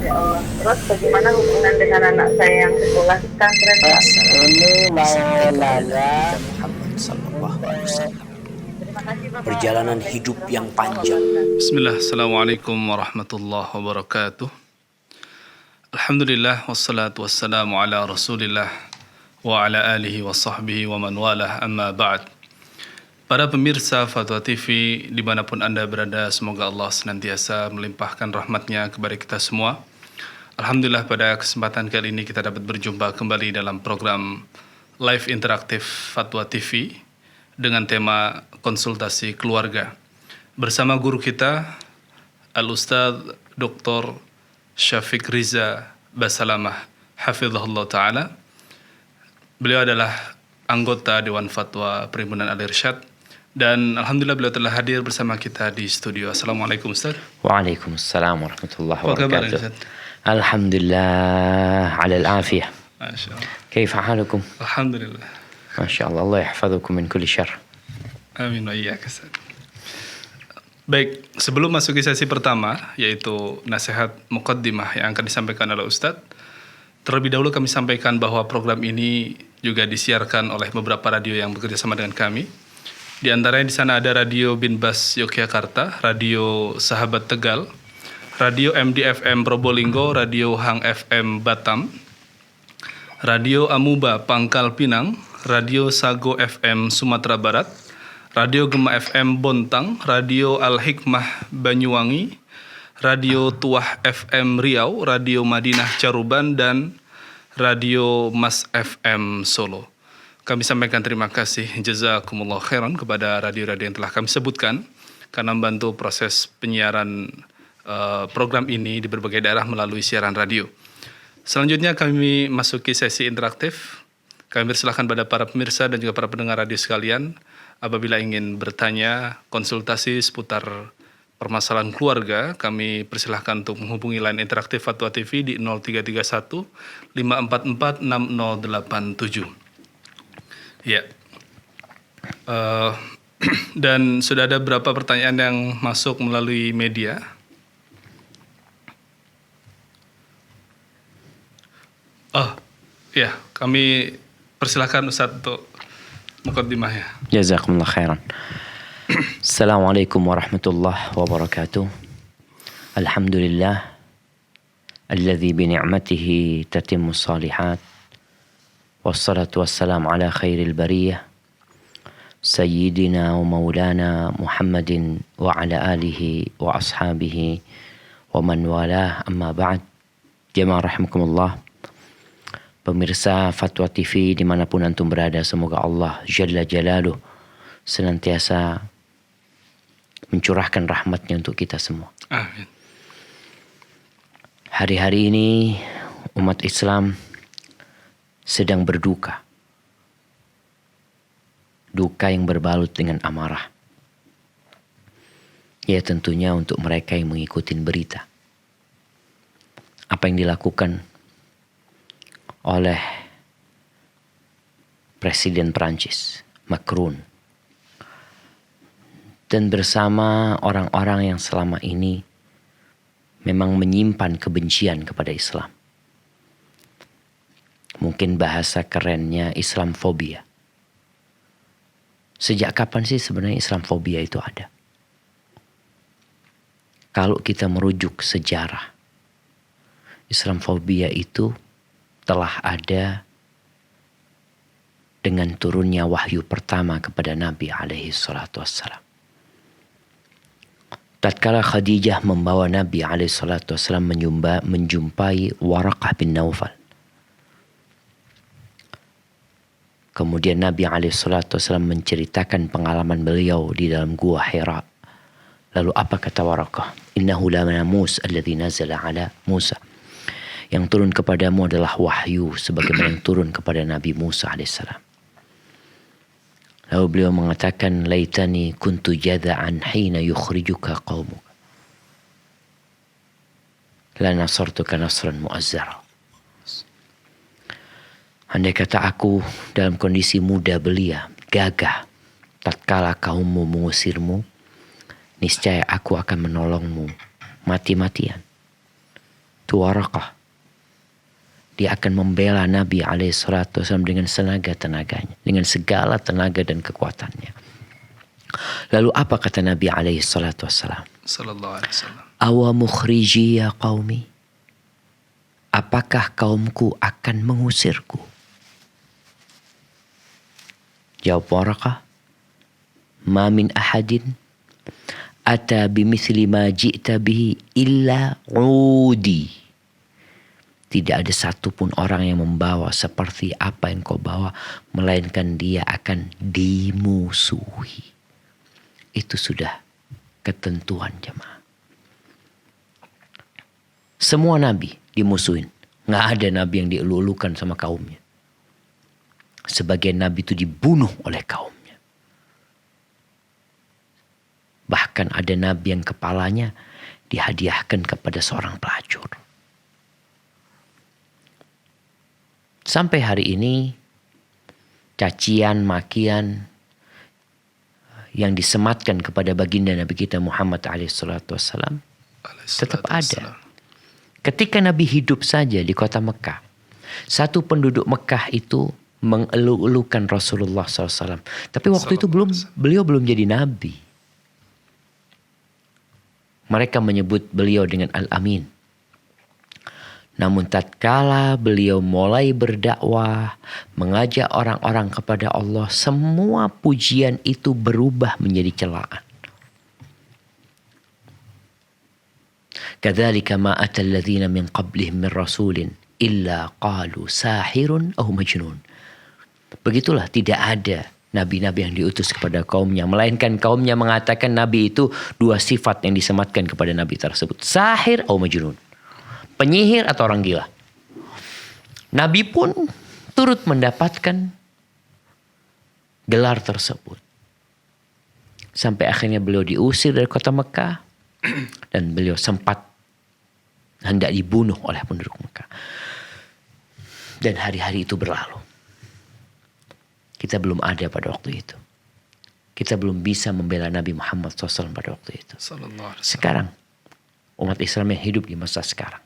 Ya Allah. Terus bagaimana hubungan dengan anak saya yang sekolah di pesantren, Pak? Ini mau Disampaikan oleh nanya, Nabi kita Muhammad sallallahu alaihi wasallam. Terima kasih, Bapak. Perjalanan Assalamualaikum hidup yang warahmatullahi panjang. wabarakatuh. Bismillah, Assalamualaikum warahmatullahi wabarakatuh. Alhamdulillah, wassalatu wassalamu ala rasulillah wa ala alihi wa sahbihi wa man walah, amma ba'd. Para pemirsa Fatwa TV dimanapun Anda berada, semoga Allah senantiasa melimpahkan rahmatnya kepada kita semua. Alhamdulillah, pada kesempatan kali ini kita dapat berjumpa kembali dalam program live interaktif Fatwa TV dengan tema konsultasi keluarga. Bersama guru kita, Al-Ustadz Dr. Syafiq Riza Basalamah, hafizahullah ta'ala. Beliau adalah anggota Dewan Fatwa Perhimpunan Al-Irsyad, dan Alhamdulillah beliau telah hadir bersama kita di studio. Assalamualaikum Ustaz. Waalaikumsalam warahmatullahi Apa kabar wabarakatuh. Ustaz? Alhamdulillah ala al-afiyah. Masya Allah. كيف حالكم؟ Alhamdulillah. ما شاء الله الله يحفظكم من كل شر. Amin wa iyyak, Ustaz. Baik, sebelum masuk ke sesi pertama, yaitu nasihat muqaddimah yang akan disampaikan oleh Ustadz, terlebih dahulu kami sampaikan bahwa program ini juga disiarkan oleh beberapa radio yang bekerja sama dengan kami. Di antaranya di sana ada Radio Bin Bas Yogyakarta, Radio Sahabat Tegal, Radio MDFM Probolinggo, Radio Hang FM Batam, Radio Amuba Pangkal Pinang, Radio Sago FM Sumatera Barat, Radio Gema FM Bontang, Radio Al-Hikmah Banyuwangi, Radio Tuah FM Riau, Radio Madinah Caruban, dan Radio Mas FM Solo. Kami sampaikan terima kasih, jazakumullah khairan, kepada radio-radio yang telah kami sebutkan karena membantu proses penyiaran program ini di berbagai daerah melalui siaran radio. Selanjutnya kami masuki sesi interaktif. Kami persilahkan pada para pemirsa dan juga para pendengar radio sekalian, apabila ingin bertanya, konsultasi seputar permasalahan keluarga, kami persilahkan untuk menghubungi line interaktif Fatwa TV di 0331 544 6087. Ya. Dan sudah ada beberapa pertanyaan yang masuk melalui media. Ya, kami persilahkan Ustadz untuk muqaddimahnya. جزاكم الله خيرا. السلام عليكم ورحمة الله وبركاته. الحمد لله الذي بنعمته تتم الصالحات، والصلاة والسلام على خير البرية سيدنا ومولانا محمد وعلى آله وأصحابه ومن والاه، أما بعد. Jemaah rahimakumullah, pemirsa Fatwa TV dimanapun antum berada, semoga Allah Jalla Jalaluh senantiasa mencurahkan rahmatnya untuk kita semua. Amin. Hari-hari ini umat Islam sedang berduka. Duka yang berbalut dengan amarah. Ya, tentunya untuk mereka yang mengikuti berita. Apa yang dilakukan oleh Presiden Prancis, Macron, dan bersama orang-orang yang selama ini memang menyimpan kebencian kepada Islam. Mungkin bahasa kerennya Islamfobia. Sejak kapan sih sebenarnya Islamfobia itu ada? Kalau kita merujuk sejarah, Islamfobia itu telah ada dengan turunnya wahyu pertama kepada Nabi alaihi salatu wassalam. Tatkala Khadijah membawa Nabi alaihi salatu wassalam menjumpai Waraqah bin Naufal. Kemudian Nabi alaihi salatu wassalam menceritakan pengalaman beliau di dalam gua Hira. Lalu apa kata Waraqah? Innahu la namus alladhi nazala ala Musa. Yang turun kepadamu adalah wahyu sebagaimana yang turun kepada Nabi Musa alaihissalam. Lalu beliau mengatakan, laitani kuntu jada'an hina yukhrijuka qaumuka, la nasartuka nasran mu'azzara. Andai kata aku dalam kondisi muda belia, gagah, tatkala kaummu mengusirmu, niscaya aku akan menolongmu mati-matian. Tu Waraqah. Dia akan membela Nabi SAW dengan tenaga-tenaganya. Dengan segala tenaga dan kekuatannya. Lalu apa kata Nabi SAW? Sallallahu alaihi wasallam. Awa mukhriji ya qaumi. Apakah kaumku akan mengusirku? Jawab Waraqah. Ma min ahadin ata bimithli ma ji'ta bihi illa udi. Tidak ada satupun orang yang membawa seperti apa yang kau bawa, melainkan dia akan dimusuhi. Itu sudah ketentuan jemaah. Semua nabi dimusuhin. Nggak ada nabi yang dielu-elukan sama kaumnya. Sebagian nabi itu dibunuh oleh kaumnya. Bahkan ada nabi yang kepalanya dihadiahkan kepada seorang pelacur. Sampai hari ini cacian, makian yang disematkan kepada baginda Nabi kita Muhammad SAW tetap ada. Ketika Nabi hidup saja di kota Mekah, satu penduduk Mekah itu mengelu-elukan Rasulullah SAW. Tapi waktu itu beliau belum jadi Nabi. Mereka menyebut beliau dengan Al-Amin. Namun tatkala beliau mulai berdakwah, mengajak orang-orang kepada Allah, semua pujian itu berubah menjadi celaan. Kadzalika ma atal ladzina min qablihim min rasulin illa qalu sahirun aw majnun. Begitulah, tidak ada nabi-nabi yang diutus kepada kaumnya, melainkan kaumnya mengatakan nabi itu dua sifat yang disematkan kepada nabi tersebut, sahir aw majnun. Penyihir atau orang gila. Nabi pun turut mendapatkan gelar tersebut. Sampai akhirnya beliau diusir dari kota Mekah. Dan beliau sempat hendak dibunuh oleh penduduk Mekah. Dan hari-hari itu berlalu. Kita belum ada pada waktu itu. Kita belum bisa membela Nabi Muhammad SAW pada waktu itu. Sekarang, umat Islam yang hidup di masa sekarang,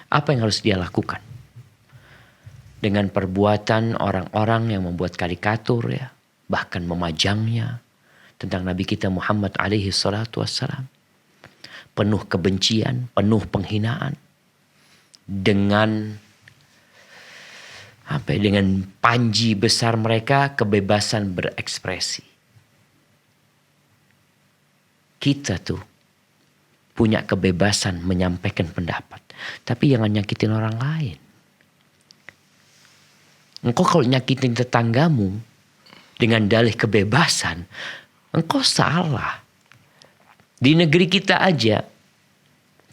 apa yang harus dia lakukan? Dengan perbuatan orang-orang yang membuat karikatur, ya, bahkan memajangnya tentang Nabi kita Muhammad alaihi salatu wassalam. Penuh kebencian, penuh penghinaan. Dengan dengan panji besar mereka, kebebasan berekspresi. Kita tuh punya kebebasan menyampaikan pendapat. Tapi jangan nyakitin orang lain. Engkau kalau nyakitin tetanggamu dengan dalih kebebasan, engkau salah. Di negeri kita aja,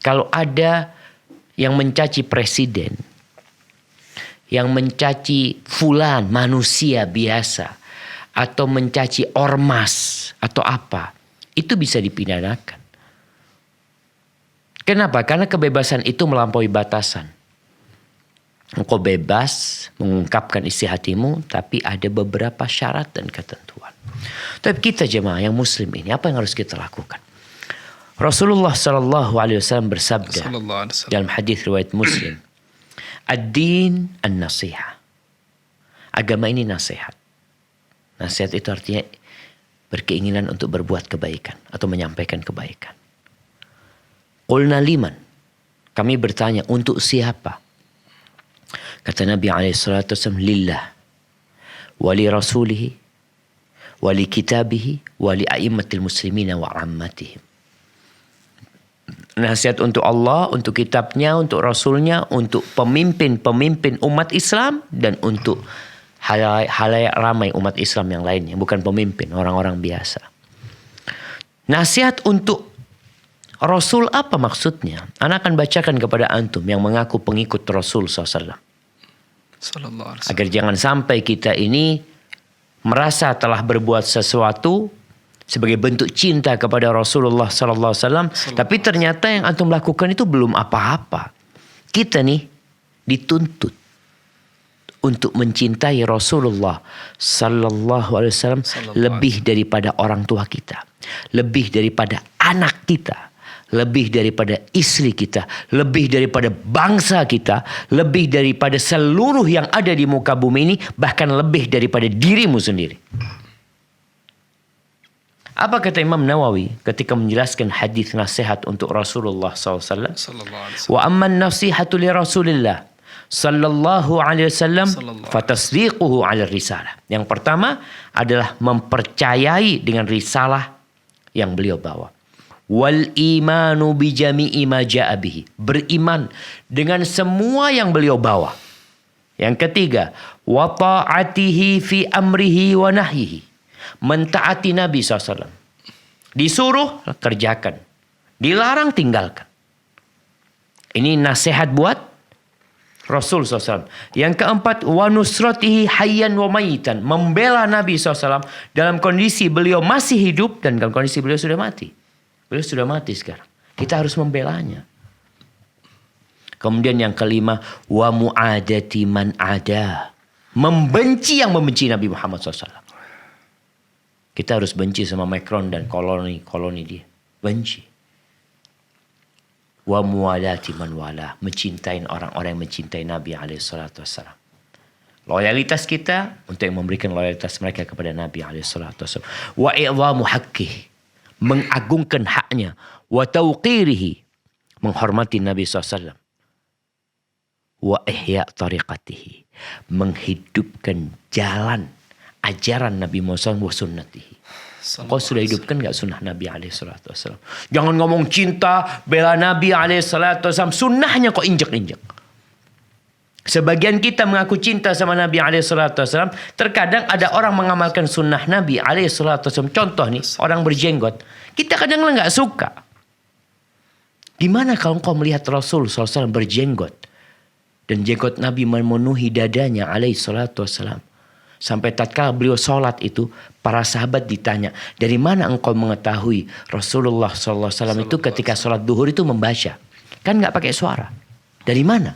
kalau ada yang mencaci presiden, yang mencaci fulan manusia biasa, atau mencaci ormas atau apa, itu bisa dipidanakan. Kenapa? Karena kebebasan itu melampaui batasan. Engkau bebas mengungkapkan isi hatimu, tapi ada beberapa syarat dan ketentuan. Tapi kita jemaah yang muslim ini, apa yang harus kita lakukan? Rasulullah SAW bersabda dalam hadis riwayat Muslim, ad-din an-nasihah. Agama ini nasihat. Nasihat itu artinya berkeinginan untuk berbuat kebaikan atau menyampaikan kebaikan. Qulna liman. Kami bertanya, untuk siapa? Kata Nabi SAW, lillah, wali rasulihi, wali kitabihi, wali a'immatil muslimina wa ammatihim. Nasihat untuk Allah, untuk kitabnya, untuk rasulnya, untuk pemimpin-pemimpin umat Islam, dan untuk halayak ramai umat Islam yang lainnya. Bukan pemimpin, orang-orang biasa. Nasihat untuk Rasul apa maksudnya? Ana akan bacakan kepada antum yang mengaku pengikut Rasul SAW. Agar jangan sampai kita ini merasa telah berbuat sesuatu sebagai bentuk cinta kepada Rasulullah SAW. Tapi ternyata yang antum lakukan itu belum apa-apa. Kita nih dituntut untuk mencintai Rasulullah SAW lebih daripada orang tua kita. Lebih daripada anak kita. lebih daripada istri kita, lebih daripada bangsa kita, lebih daripada seluruh yang ada di muka bumi ini, bahkan lebih daripada dirimu sendiri. Apa kata Imam Nawawi ketika menjelaskan hadis nasihat untuk Rasulullah SAW? Sallallahu alaihi wasallam. Wa amman nasihatu li Rasulillah sallallahu alaihi wasallam fatasdiquhu ala risalah. Yang pertama adalah mempercayai dengan risalah yang beliau bawa. Wal imanu bi jami'i ma ja'a bihi. Beriman dengan semua yang beliau bawa. Yang ketiga, wa ta'atihi fi amrihi wa nahyihi. Mentaati Nabi SAW. Disuruh, kerjakan. Dilarang, tinggalkan. Ini nasihat buat Rasul SAW. Yang keempat, wa nusratihi hayyan wa mayitan. Membela Nabi SAW dalam kondisi beliau masih hidup dan dalam kondisi beliau sudah mati. Beliau sudah mati sekarang. Kita harus membelanya. Kemudian yang kelima, wa mu'adati man ada. Membenci yang membenci Nabi Muhammad SAW. Kita harus benci sama Macron dan koloni dia. Benci. Wa muwalati man wala. Mencintai orang-orang yang mencintai Nabi SAW. Loyalitas kita untuk memberikan loyalitas mereka kepada Nabi SAW. Wa i'zamu haqqih. Mengagungkan haknya. Wa tauqirihi. Menghormati Nabi SAW. Wa ihya tariqatihi. Menghidupkan jalan ajaran Nabi Muhammad wa sunnatihi. Kau sudah hidupkan gak sunnah Nabi SAW? Jangan ngomong cinta, bela Nabi SAW. Sunnahnya kau injek-injek. Sebagian kita mengaku cinta sama Nabi SAW. Terkadang ada orang mengamalkan sunnah Nabi SAW. Contoh nih, orang berjenggot. Kita kadang gak suka. Gimana kalau kau melihat Rasul SAW berjenggot? Dan jenggot Nabi memenuhi dadanya SAW. Sampai tatkala beliau sholat itu, para sahabat ditanya, dari mana engkau mengetahui Rasulullah SAW itu ketika sholat duhur itu membaca? Kan gak pakai suara. Dari mana?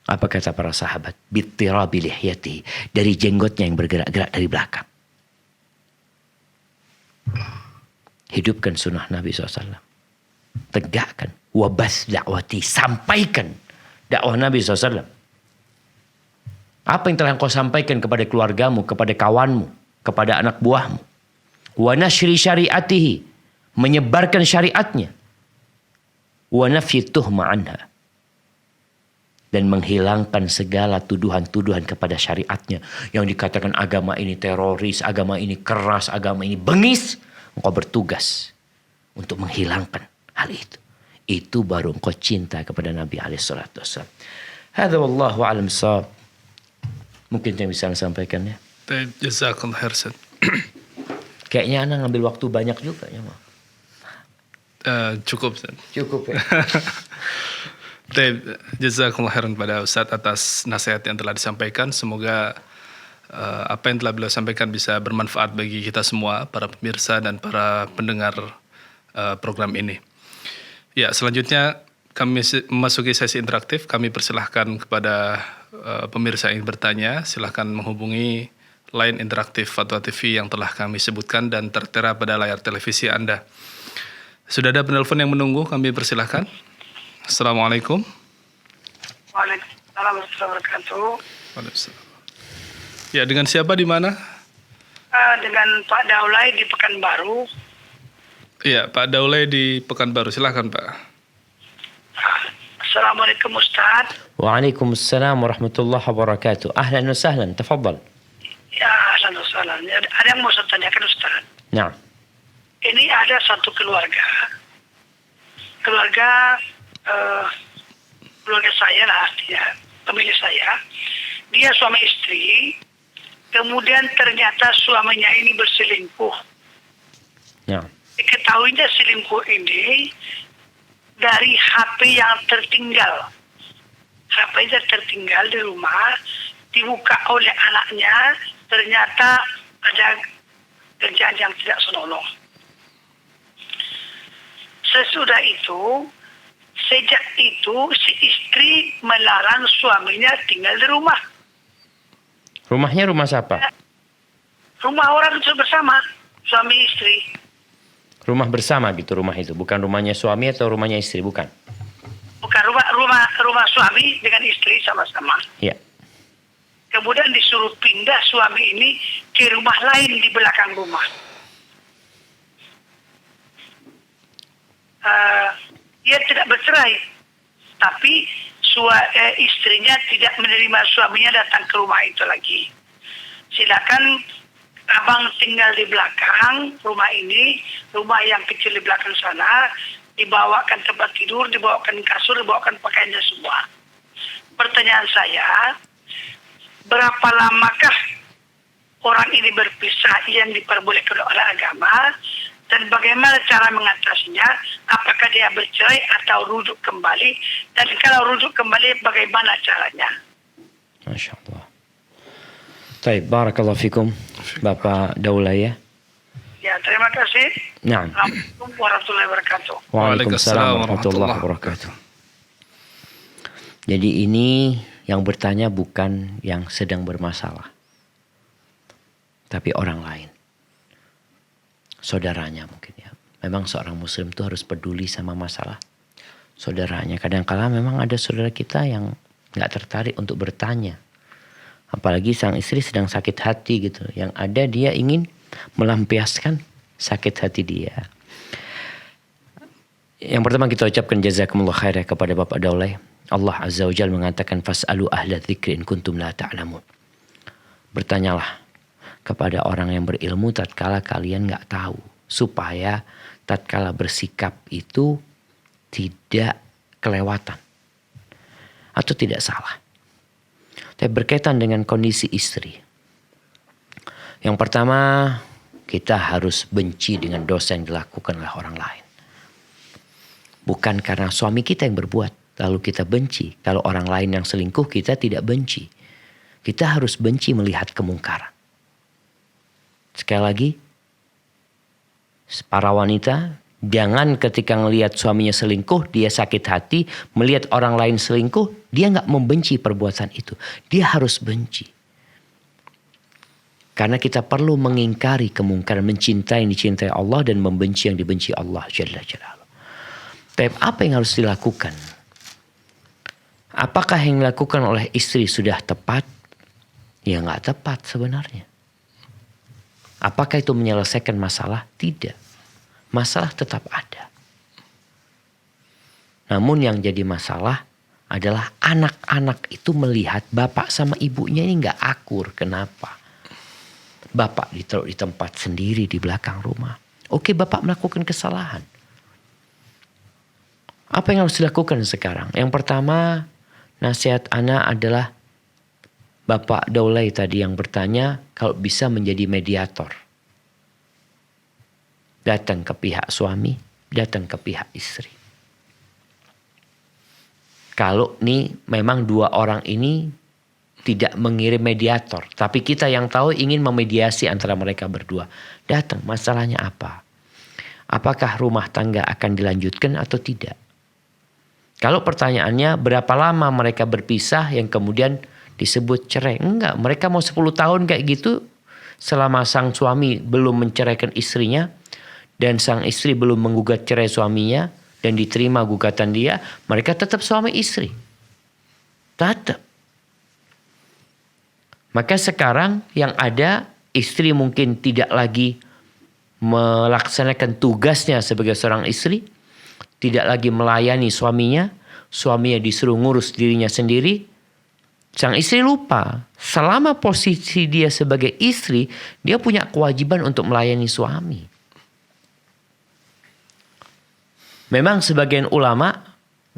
Apa kata para sahabat? Bittirabi lihyati. Dari jenggotnya yang bergerak-gerak dari belakang. Hidupkan sunnah Nabi SAW. Tegakkan. Wabas dakwati. Sampaikan dakwah Nabi SAW. Apa yang telah engkau sampaikan kepada keluargamu, kepada kawanmu, kepada anak buahmu. Wa nashri syariatihi. Menyebarkan syariatnya. Wa nafyi tuhma anha. Dan menghilangkan segala tuduhan-tuduhan kepada syariatnya. Yang dikatakan agama ini teroris, agama ini keras, agama ini bengis. Engkau bertugas untuk menghilangkan hal itu. Itu baru engkau cinta kepada Nabi SAW. Hadza wallahu a'lam bissawab. Mungkin yang bisa Anda sampaikan ya. Jazakallah khair. Kayaknya Anda ngambil waktu banyak juga ya. Cukup. Cukup ya. Jazakallah khairan pada Ustaz atas nasihat yang telah disampaikan. Semoga apa yang telah beliau sampaikan bisa bermanfaat bagi kita semua, para pemirsa dan para pendengar program ini. Ya, selanjutnya kami memasuki sesi interaktif. Kami persilahkan kepada pemirsa yang bertanya, silahkan menghubungi line interaktif Fatwa TV yang telah kami sebutkan dan tertera pada layar televisi Anda. Sudah ada penelpon yang menunggu, kami persilahkan. Assalamualaikum. Waalaikumsalam warahmatullahi wabarakatuh. Waalaikumsalam. Ya, dengan siapa di mana? Dengan Pak Daulay di Pekanbaru. Iya, Pak Daulay di Pekanbaru. Silahkan, Pak. Assalamualaikum Ustaz. Waalaikumsalam warahmatullahi wabarakatuh. Ahlan wa sahlan, tafadhal. Ya, ahlan wa sahlan. Ada yang mau saya tanyakan Ustaz. Nah. Ini ada satu keluarga. Keluarga saya lah artinya, pemilik saya. Dia suami istri. Kemudian ternyata suaminya ini berselingkuh. Ya. Diketahuinya selingkuh ini dari HP yang tertinggal. HP-nya tertinggal di rumah, dibuka oleh anaknya, ternyata ada kerjaan yang tidak senonoh. Sesudah itu, sejak itu si istri melarang suaminya tinggal di rumah. Rumahnya rumah siapa? Rumah orang bersama, suami istri. Rumah bersama gitu rumah itu, bukan rumahnya suami atau rumahnya istri, bukan? Bukan rumah suami dengan istri sama-sama. Ya. Kemudian disuruh pindah suami ini ke rumah lain di belakang rumah. Dia tidak bercerai, tapi istrinya tidak menerima suaminya datang ke rumah itu lagi. Silakan abang tinggal di belakang rumah ini, rumah yang kecil di belakang sana, dibawakan tempat tidur, dibawakan kasur, dibawakan pakaiannya semua. Pertanyaan saya, berapa lamakah orang ini berpisah yang diperbolehkan oleh agama, dan bagaimana cara mengatasinya? Apakah dia bercerai atau rujuk kembali? Dan kalau rujuk kembali, bagaimana caranya? Masya Allah. Baik, barakallahu fikum, Bapak Daula ya. Ya, terima kasih. Naam. Assalamualaikum warahmatullahi wabarakatuh. Waalaikumsalam warahmatullahi wabarakatuh. Jadi ini yang bertanya bukan yang sedang bermasalah, tapi orang lain. Saudaranya mungkin ya. Memang seorang muslim itu harus peduli sama masalah saudaranya. Kadang-kala memang ada saudara kita yang gak tertarik untuk bertanya. Apalagi sang istri sedang sakit hati gitu. Yang ada dia ingin melampiaskan sakit hati dia. Yang pertama kita ucapkan jazakumullah khairah kepada Bapak Daulay. Allah Azza wa Jalla mengatakan fas'alu ahla dzikri in kuntum la ta'lamun. Bertanyalah kepada orang yang berilmu tatkala kalian nggak tahu, supaya tatkala bersikap itu tidak kelewatan atau tidak salah. Tapi berkaitan dengan kondisi istri, yang pertama kita harus benci dengan dosa yang dilakukan oleh orang lain. Bukan karena suami kita yang berbuat lalu kita benci. Kalau orang lain yang selingkuh kita tidak benci. Kita harus benci melihat kemungkaran. Sekali lagi, para wanita, jangan ketika melihat suaminya selingkuh, dia sakit hati. Melihat orang lain selingkuh, dia gak membenci perbuatan itu. Dia harus benci. Karena kita perlu mengingkari kemungkaran, mencintai yang dicintai Allah dan membenci yang dibenci Allah Jalla Jalaluhu. Tapi apa yang harus dilakukan? Apakah yang dilakukan oleh istri sudah tepat? Ya gak tepat sebenarnya. Apakah itu menyelesaikan masalah? Tidak. Masalah tetap ada. Namun yang jadi masalah adalah anak-anak itu melihat bapak sama ibunya ini gak akur. Kenapa? Bapak ditaruh di tempat sendiri di belakang rumah. Oke, bapak melakukan kesalahan. Apa yang harus dilakukan sekarang? Yang pertama, nasihat anak adalah Bapak Daulay tadi yang bertanya kalau bisa menjadi mediator. Datang ke pihak suami, datang ke pihak istri. Kalau nih memang dua orang ini tidak mengirim mediator, tapi kita yang tahu ingin memediasi antara mereka berdua. Datang, masalahnya apa? Apakah rumah tangga akan dilanjutkan atau tidak? Kalau pertanyaannya berapa lama mereka berpisah yang kemudian disebut cerai. Enggak, mereka mau 10 tahun kayak gitu. Selama sang suami belum menceraikan istrinya. Dan sang istri belum menggugat cerai suaminya. Dan diterima gugatan dia. Mereka tetap suami istri. Tetap. Maka sekarang yang ada, istri mungkin tidak lagi melaksanakan tugasnya sebagai seorang istri. Tidak lagi melayani suaminya. Suaminya disuruh ngurus dirinya sendiri. Sang istri lupa, selama posisi dia sebagai istri, dia punya kewajiban untuk melayani suami. Memang sebagian ulama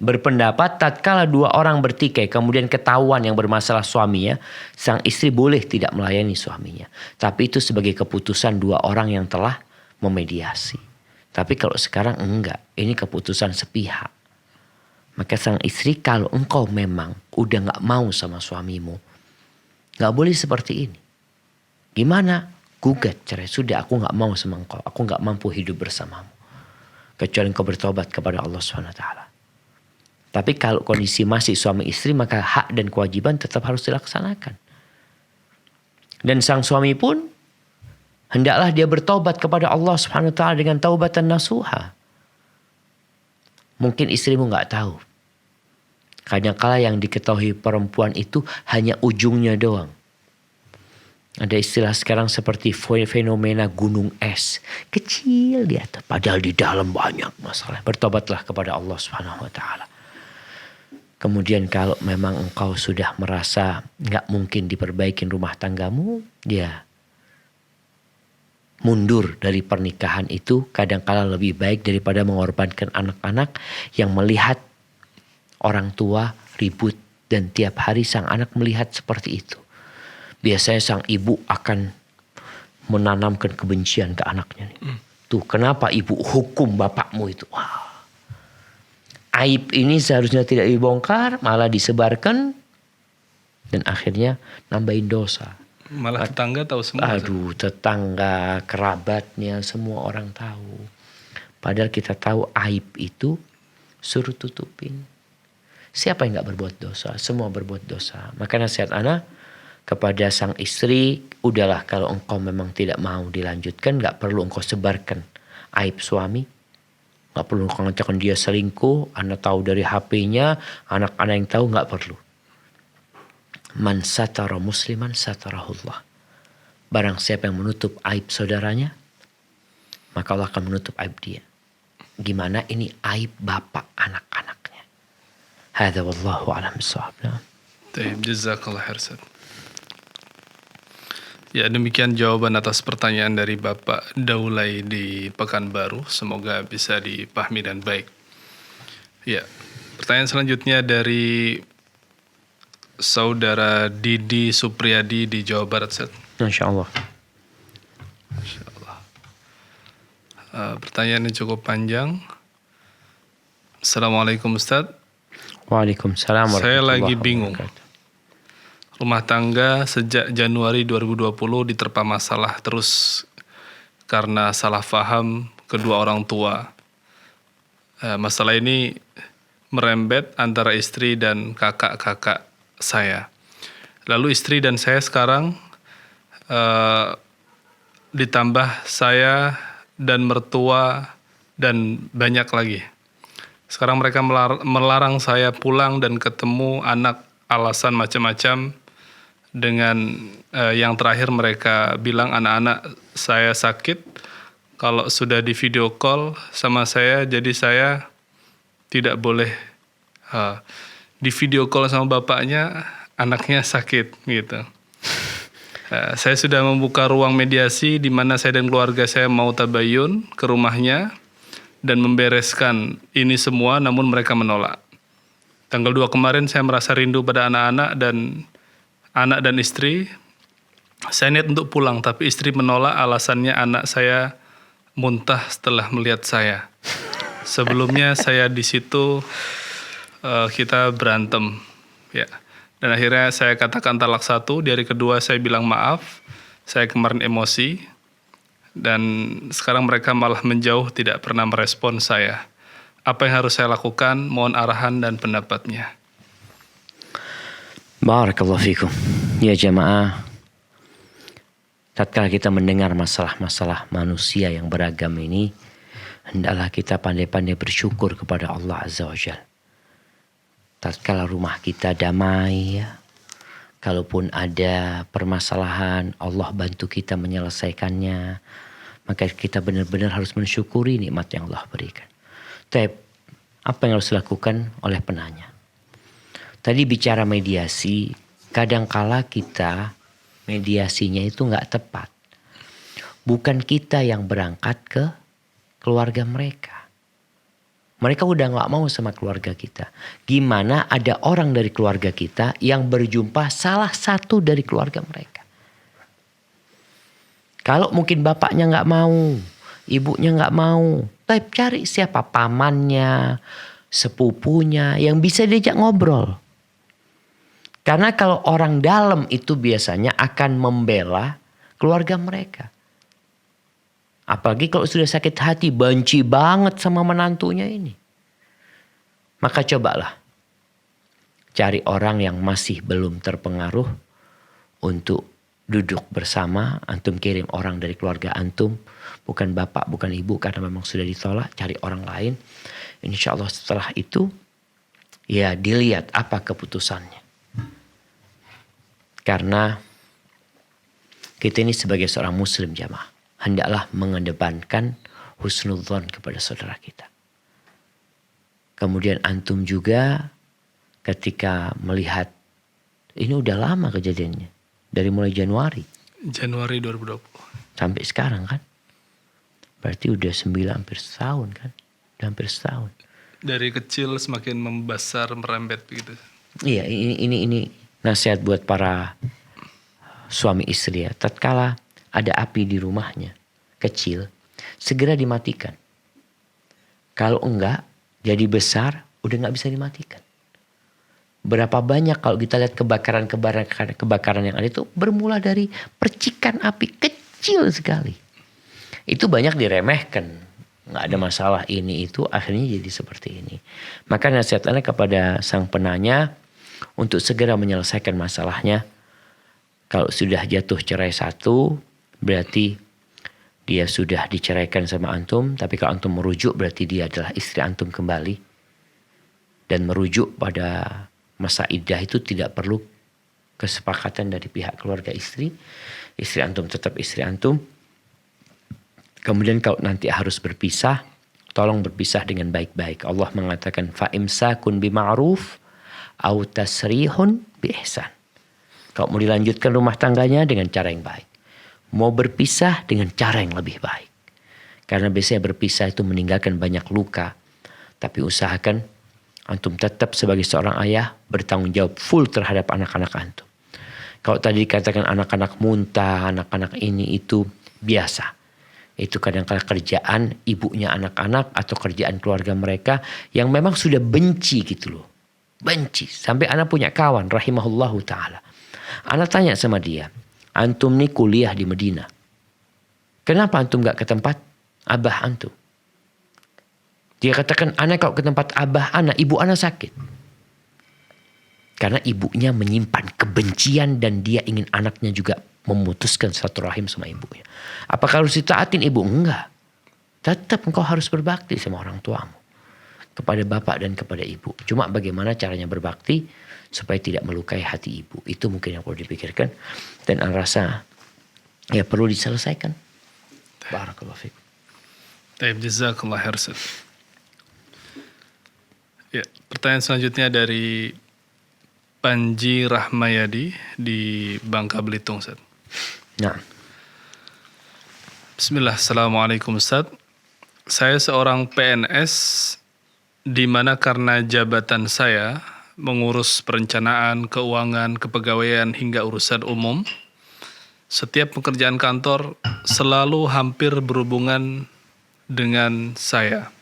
berpendapat tatkala dua orang bertikai kemudian ketahuan yang bermasalah suaminya, sang istri boleh tidak melayani suaminya. Tapi itu sebagai keputusan dua orang yang telah memediasi. Tapi kalau sekarang enggak, ini keputusan sepihak. Maka sang istri kalau engkau memang udah gak mau sama suamimu. Gak boleh seperti ini. Gimana? Gugat cerai. Sudah aku gak mau sama engkau. Aku gak mampu hidup bersamamu. Kecuali engkau bertobat kepada Allah SWT. Tapi kalau kondisi masih suami istri maka hak dan kewajiban tetap harus dilaksanakan. Dan sang suami pun Hendaklah dia bertaubat kepada Allah Subhanahu wa taala dengan taubatan nasuha. Mungkin istrimu nggak tahu. Kadang-kala yang diketahui perempuan itu hanya ujungnya doang. Ada istilah sekarang seperti fenomena gunung es. Kecil di atas. Padahal di dalam banyak masalah. Bertobatlah kepada Allah Subhanahu wa taala. Kemudian kalau memang engkau sudah merasa nggak mungkin diperbaikin rumah tanggamu, dia mundur dari pernikahan itu kadang-kala lebih baik daripada mengorbankan anak-anak yang melihat orang tua ribut dan tiap hari sang anak melihat seperti itu. Biasanya sang ibu akan menanamkan kebencian ke anaknya. Tuh kenapa ibu hukum bapakmu itu? Wah. Aib ini seharusnya tidak dibongkar, malah disebarkan dan akhirnya nambahin dosa. Malah tetangga tahu semua. Aduh, tetangga, kerabatnya, semua orang tahu. Padahal kita tahu aib itu suruh tutupin. Siapa yang gak berbuat dosa? Semua berbuat dosa. Maka nasihat ana kepada sang istri, udahlah kalau engkau memang tidak mau dilanjutkan, gak perlu engkau sebarkan aib suami. Gak perlu engkau ngecakkan dia selingkuh, ana tahu dari HP-nya, anak-anak yang tahu gak perlu. Man satara musliman satarahullah. Barang siapa yang menutup aib saudaranya, maka Allah akan menutup aib dia. Gimana ini aib bapak anak-anaknya. Hadza wallahu a'lam bissawab. Baik, jazakallah khair Ustaz. Ya, demikian jawaban atas pertanyaan dari Bapak Daulay di Pekanbaru. Semoga bisa dipahami dan baik. Ya, pertanyaan selanjutnya dari Saudara Didi Supriyadi di Jawa Barat, Ustaz. Masya Allah. Masya Allah. Pertanyaannya cukup panjang. Assalamualaikum Ustaz. Waalaikumsalam warahmatullahi Saya lagi wabarakatuh. bingung. Rumah tangga sejak Januari 2020 diterpa masalah terus karena salah faham kedua orang tua. Masalah ini merembet antara istri dan kakak-kakak saya. Lalu istri dan saya sekarang ditambah saya dan mertua dan banyak lagi. Sekarang mereka melarang saya pulang dan ketemu anak, alasan macam-macam. Dengan yang terakhir mereka bilang anak-anak saya sakit kalau sudah di video call sama saya, jadi saya tidak boleh di video call sama bapaknya, anaknya sakit gitu. Saya sudah membuka ruang mediasi di mana saya dan keluarga saya mau tabayun ke rumahnya dan membereskan ini semua, namun mereka menolak. Tanggal 2 kemarin saya merasa rindu pada anak-anak dan istri. Saya niat untuk pulang, tapi istri menolak, alasannya anak saya muntah setelah melihat saya. Sebelumnya saya di situ kita berantem, ya. Dan akhirnya saya katakan talak 1, di hari kedua saya bilang maaf, saya kemarin emosi, dan sekarang mereka malah menjauh, tidak pernah merespon saya. Apa yang harus saya lakukan? Mohon arahan dan pendapatnya. Barakallahu fikum. Ya jamaah, tatkala kita mendengar masalah-masalah manusia yang beragam ini, hendaklah kita pandai-pandai bersyukur kepada Allah Azza wa Jalla. Tatkala rumah kita damai, ya, kalaupun ada permasalahan, Allah bantu kita menyelesaikannya, maka kita benar-benar harus mensyukuri nikmat yang Allah berikan. Tapi apa yang harus dilakukan oleh penanya? Tadi bicara mediasi, kadangkala kita mediasinya itu nggak tepat. Bukan kita yang berangkat ke keluarga mereka. Mereka udah nggak mau sama keluarga kita. Gimana ada orang dari keluarga kita yang berjumpa salah satu dari keluarga mereka? Kalau mungkin bapaknya nggak mau, ibunya nggak mau, tapi cari siapa pamannya, sepupunya yang bisa diajak ngobrol. Karena kalau orang dalam itu biasanya akan membela keluarga mereka. Apalagi kalau sudah sakit hati, benci banget sama menantunya ini. Maka cobalah cari orang yang masih belum terpengaruh untuk duduk bersama, antum kirim orang dari keluarga antum, bukan bapak, bukan ibu, karena memang sudah ditolak, cari orang lain. Insya Allah setelah itu, ya dilihat apa keputusannya. Karena kita ini sebagai seorang muslim jamaah, hendaklah mengedepankan husnudzon kepada saudara kita. Kemudian antum juga ketika melihat, ini udah lama kejadiannya. Dari mulai Januari 2020. sampai sekarang kan. Berarti udah 9 hampir setahun kan. Udah hampir setahun. Dari kecil semakin membesar, merembet begitu. Iya, ini nasihat buat para suami istri ya. Tatkala ada api di rumahnya kecil, segera dimatikan. Kalau enggak, jadi besar, udah nggak bisa dimatikan. Berapa banyak kalau kita lihat kebakaran yang ada itu bermula dari percikan api kecil sekali. Itu banyak diremehkan. Nggak ada masalah ini itu, akhirnya jadi seperti ini. Maka nasihatnya kepada sang penanya untuk segera menyelesaikan masalahnya. Kalau sudah jatuh cerai satu, berarti dia sudah diceraikan sama antum. Tapi kalau antum merujuk, berarti dia adalah istri antum kembali. Dan merujuk pada masa iddah itu tidak perlu kesepakatan dari pihak keluarga istri. Istri antum tetap istri antum. Kemudian kalau nanti harus berpisah, tolong berpisah dengan baik-baik. Allah mengatakan fa'imsakun bima'ruf au tasrihun bi ihsan. Kalau mau dilanjutkan rumah tangganya dengan cara yang baik. Mau berpisah dengan cara yang lebih baik. Karena biasanya berpisah itu meninggalkan banyak luka. Tapi usahakan antum tetap sebagai seorang ayah bertanggung jawab full terhadap anak-anak antum. Kalau tadi dikatakan anak-anak muntah, anak-anak ini itu biasa. Itu kadang-kadang kerjaan ibunya anak-anak atau kerjaan keluarga mereka yang memang sudah benci gitu loh. Benci. Sampai anak punya kawan rahimahullahu ta'ala. Anak tanya sama dia, antum nih kuliah di Medina. Kenapa antum gak ke tempat abah antum? Dia katakan, anak kalau ke tempat abah anak, ibu anak sakit. Karena ibunya menyimpan kebencian dan dia ingin anaknya juga memutuskan satu rahim sama ibunya. Apakah harus ditaatin ibu? Enggak. Tetap engkau harus berbakti sama orang tuamu. Kepada bapak dan kepada ibu. Cuma bagaimana caranya berbakti supaya tidak melukai hati ibu. Itu mungkin yang perlu dipikirkan. Dan saya rasa ya perlu diselesaikan. Barakallahu fikum. Baik, jazakallah khair. Ya, pertanyaan selanjutnya dari Panji Rahmayadi di Bangka Belitung, Ustaz. Nah. Bismillah, Assalamualaikum Ustaz. Saya seorang PNS di mana karena jabatan saya mengurus perencanaan, keuangan, kepegawaian hingga urusan umum, setiap pekerjaan kantor selalu hampir berhubungan dengan saya.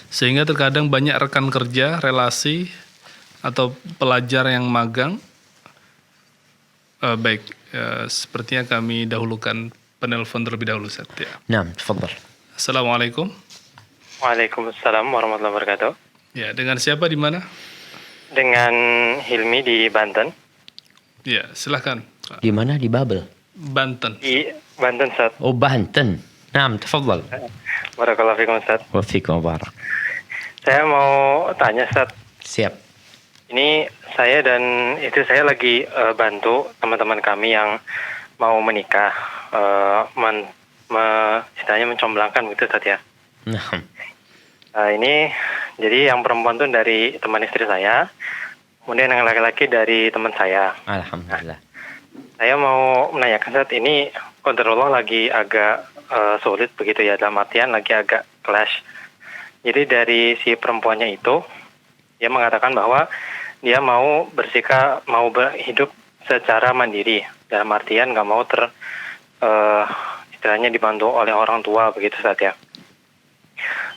Sehingga terkadang banyak rekan kerja, relasi, atau pelajar yang magang. Sepertinya kami dahulukan penelpon terlebih dahulu, Ustaz. Ya. Nah, tafadhal. Assalamualaikum. Waalaikumsalam warahmatullahi wabarakatuh. Ya, dengan siapa di mana? Dengan Hilmi di Banten. Ya, silahkan. Pak. Di mana? Di Babel? Banten. Di Banten, Ustaz. Oh, Banten. Nah, tafadhal. Barakallahu fikum, Ustaz. Wa fikum barak. Saya mau tanya, Ustaz. Siap. Ini saya dan istri saya lagi bantu teman-teman kami yang mau menikah, istilahnya mencomblangkan gitu, Ustaz ya. Nah. Ini jadi yang perempuan tuh dari teman istri saya, kemudian yang laki-laki dari teman saya. Alhamdulillah. Saya mau menanyakan, Ustaz, ini qadarullah lagi agak sulit begitu ya, dalam artian lagi agak clash. Jadi dari si perempuannya itu, dia mengatakan bahwa dia mau hidup secara mandiri, dalam artian nggak mau istilahnya dibantu oleh orang tua begitu, Ustaz ya.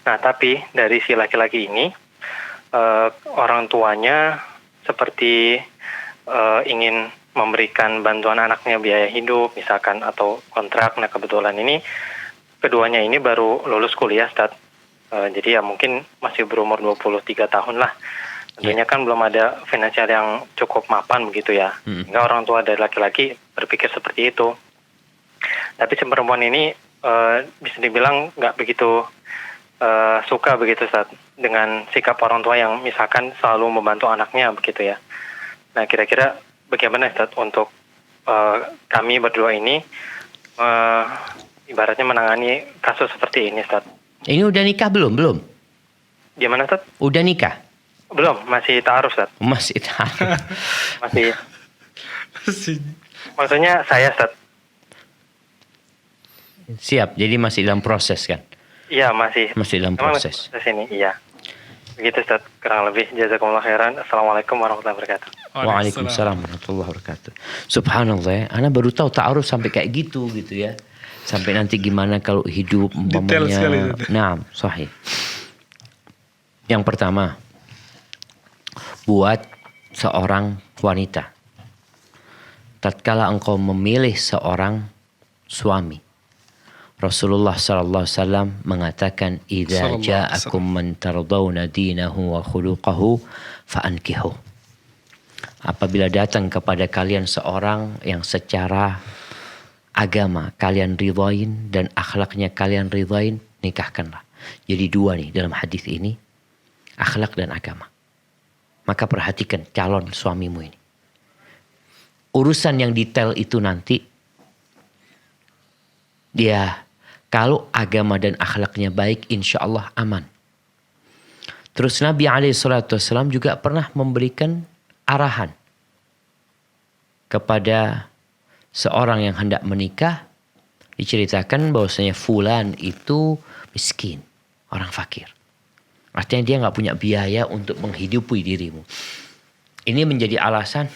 Nah, tapi dari si laki-laki ini, orang tuanya seperti ingin memberikan bantuan anaknya biaya hidup, misalkan, atau kontrak. Nah, kebetulan ini, keduanya ini baru lulus kuliah, Ustaz. Jadi ya mungkin masih berumur 23 tahun lah. Tentunya kan belum ada finansial yang cukup mapan begitu ya. Sehingga orang tua dari laki-laki berpikir seperti itu. Tapi si perempuan ini bisa dibilang nggak begitu suka begitu Ustaz dengan sikap orang tua yang misalkan selalu membantu anaknya begitu ya. Nah kira-kira bagaimana Ustaz untuk kami berdua ini ibaratnya menangani kasus seperti ini Ustaz? Ini udah nikah belum? Belum. Gimana Ustaz? Udah nikah? Belum, masih ta'aruf Ustaz. Masih tahu. Masih. Maksudnya saya Ustaz. Siap. Jadi masih dalam proses kan? Iya masih. Masih dalam Memang proses. proses ini, iya. Begitu Ustaz, kurang lebih. Jazakumullah khairan. Assalamualaikum warahmatullahi wabarakatuh. Waalaikumsalam warahmatullahi wabarakatuh. Subhanallah ya. Ana baru tahu ta'aruf sampai kayak gitu ya. Sampai nanti gimana kalau hidup Detail sekali, Ustaz. Nah, sahih. Yang pertama, buat seorang wanita. Tatkala engkau memilih seorang suami, Rasulullah sallallahu alaihi wasallam mengatakan, "Idza Sallallahu alaihi ja'akum man tardawna dinahu wa khuluquhu fa'ankihu." Apabila datang kepada kalian seorang yang secara agama kalian ridhain dan akhlaknya kalian ridhain, nikahkanlah. Jadi dua nih dalam hadis ini, akhlak dan agama. Maka perhatikan calon suamimu ini. Urusan yang detail itu nanti, dia kalau agama dan akhlaknya baik, insya Allah aman. Terus Nabi SAW juga pernah memberikan arahan kepada seorang yang hendak menikah. Diceritakan bahwasanya fulan itu miskin, orang fakir. Artinya dia nggak punya biaya untuk menghidupi dirimu. Ini menjadi alasan.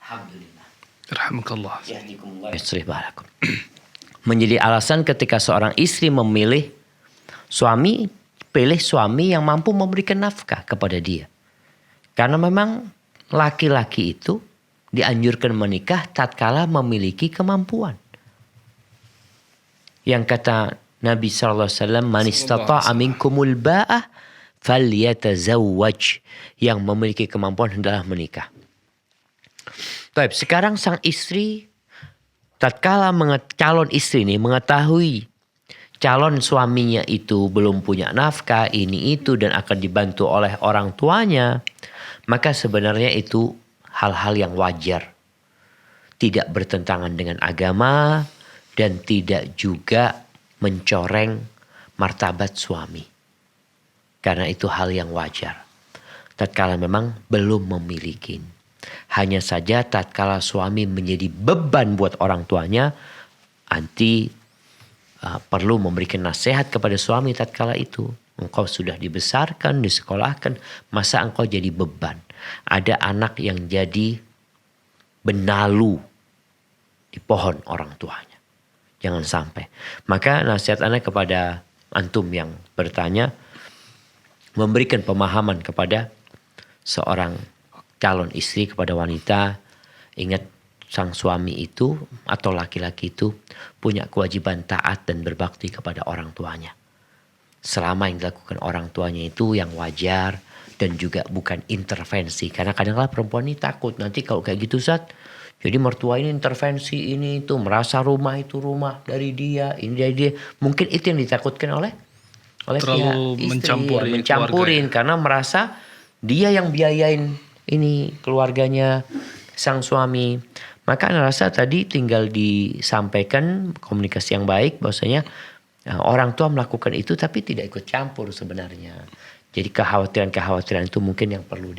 Alhamdulillah. Rahmakallah. Menjadi alasan ketika seorang istri memilih suami, pilih suami yang mampu memberikan nafkah kepada dia. Karena memang laki-laki itu dianjurkan menikah tatkala memiliki kemampuan. Yang kata Nabi SAW, "Man istata'a minkumul ba'ah falyatazawwaj." Yang memiliki kemampuan hendaklah menikah. Baik, sekarang sang istri tatkala calon istri ini mengetahui calon suaminya itu belum punya nafkah, ini itu, dan akan dibantu oleh orang tuanya, maka sebenarnya itu hal-hal yang wajar. Tidak bertentangan dengan agama dan tidak juga mencoreng martabat suami. Karena itu hal yang wajar. Tatkala memang belum memiliki. Hanya saja tatkala suami menjadi beban buat orang tuanya, nanti perlu memberikan nasihat kepada suami tatkala itu. Engkau sudah dibesarkan, disekolahkan, masa engkau jadi beban? Ada anak yang jadi benalu di pohon orang tuanya. Jangan sampai. Maka nasihat anak kepada antum yang bertanya, memberikan pemahaman kepada seorang calon istri, kepada wanita. Ingat, sang suami itu atau laki-laki itu punya kewajiban taat dan berbakti kepada orang tuanya. Selama yang dilakukan orang tuanya itu yang wajar dan juga bukan intervensi. Karena kadang-kadang perempuan ini takut nanti kalau kayak gitu Ustaz, jadi mertua ini intervensi ini itu, merasa rumah itu rumah dari dia, ini dari dia. Mungkin itu yang ditakutkan oleh terlalu pihak istri, mencampurin karena merasa dia yang biayain ini keluarganya sang suami. Maka Anda rasa tadi tinggal disampaikan komunikasi yang baik bahwasanya orang tua melakukan itu tapi tidak ikut campur sebenarnya. Jadi kekhawatiran-kekhawatiran itu mungkin yang perlu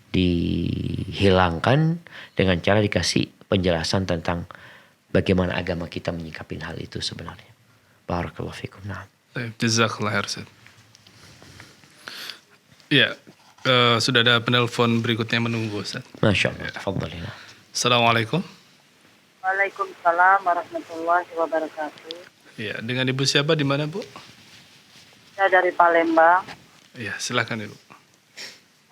dihilangkan dengan cara dikasih penjelasan tentang bagaimana agama kita menyikapi hal itu sebenarnya. Barakallahu fikum. Nah. Jazakallah khair Ustaz. Ya, sudah ada penelpon berikutnya menunggu Ustaz. Masya Allah. Tafadhalina. Assalamualaikum. Waalaikumsalam warahmatullahi wabarakatuh. Ya, dengan Ibu siapa, di mana Bu? Saya dari Palembang. Ya, silakan Ibu.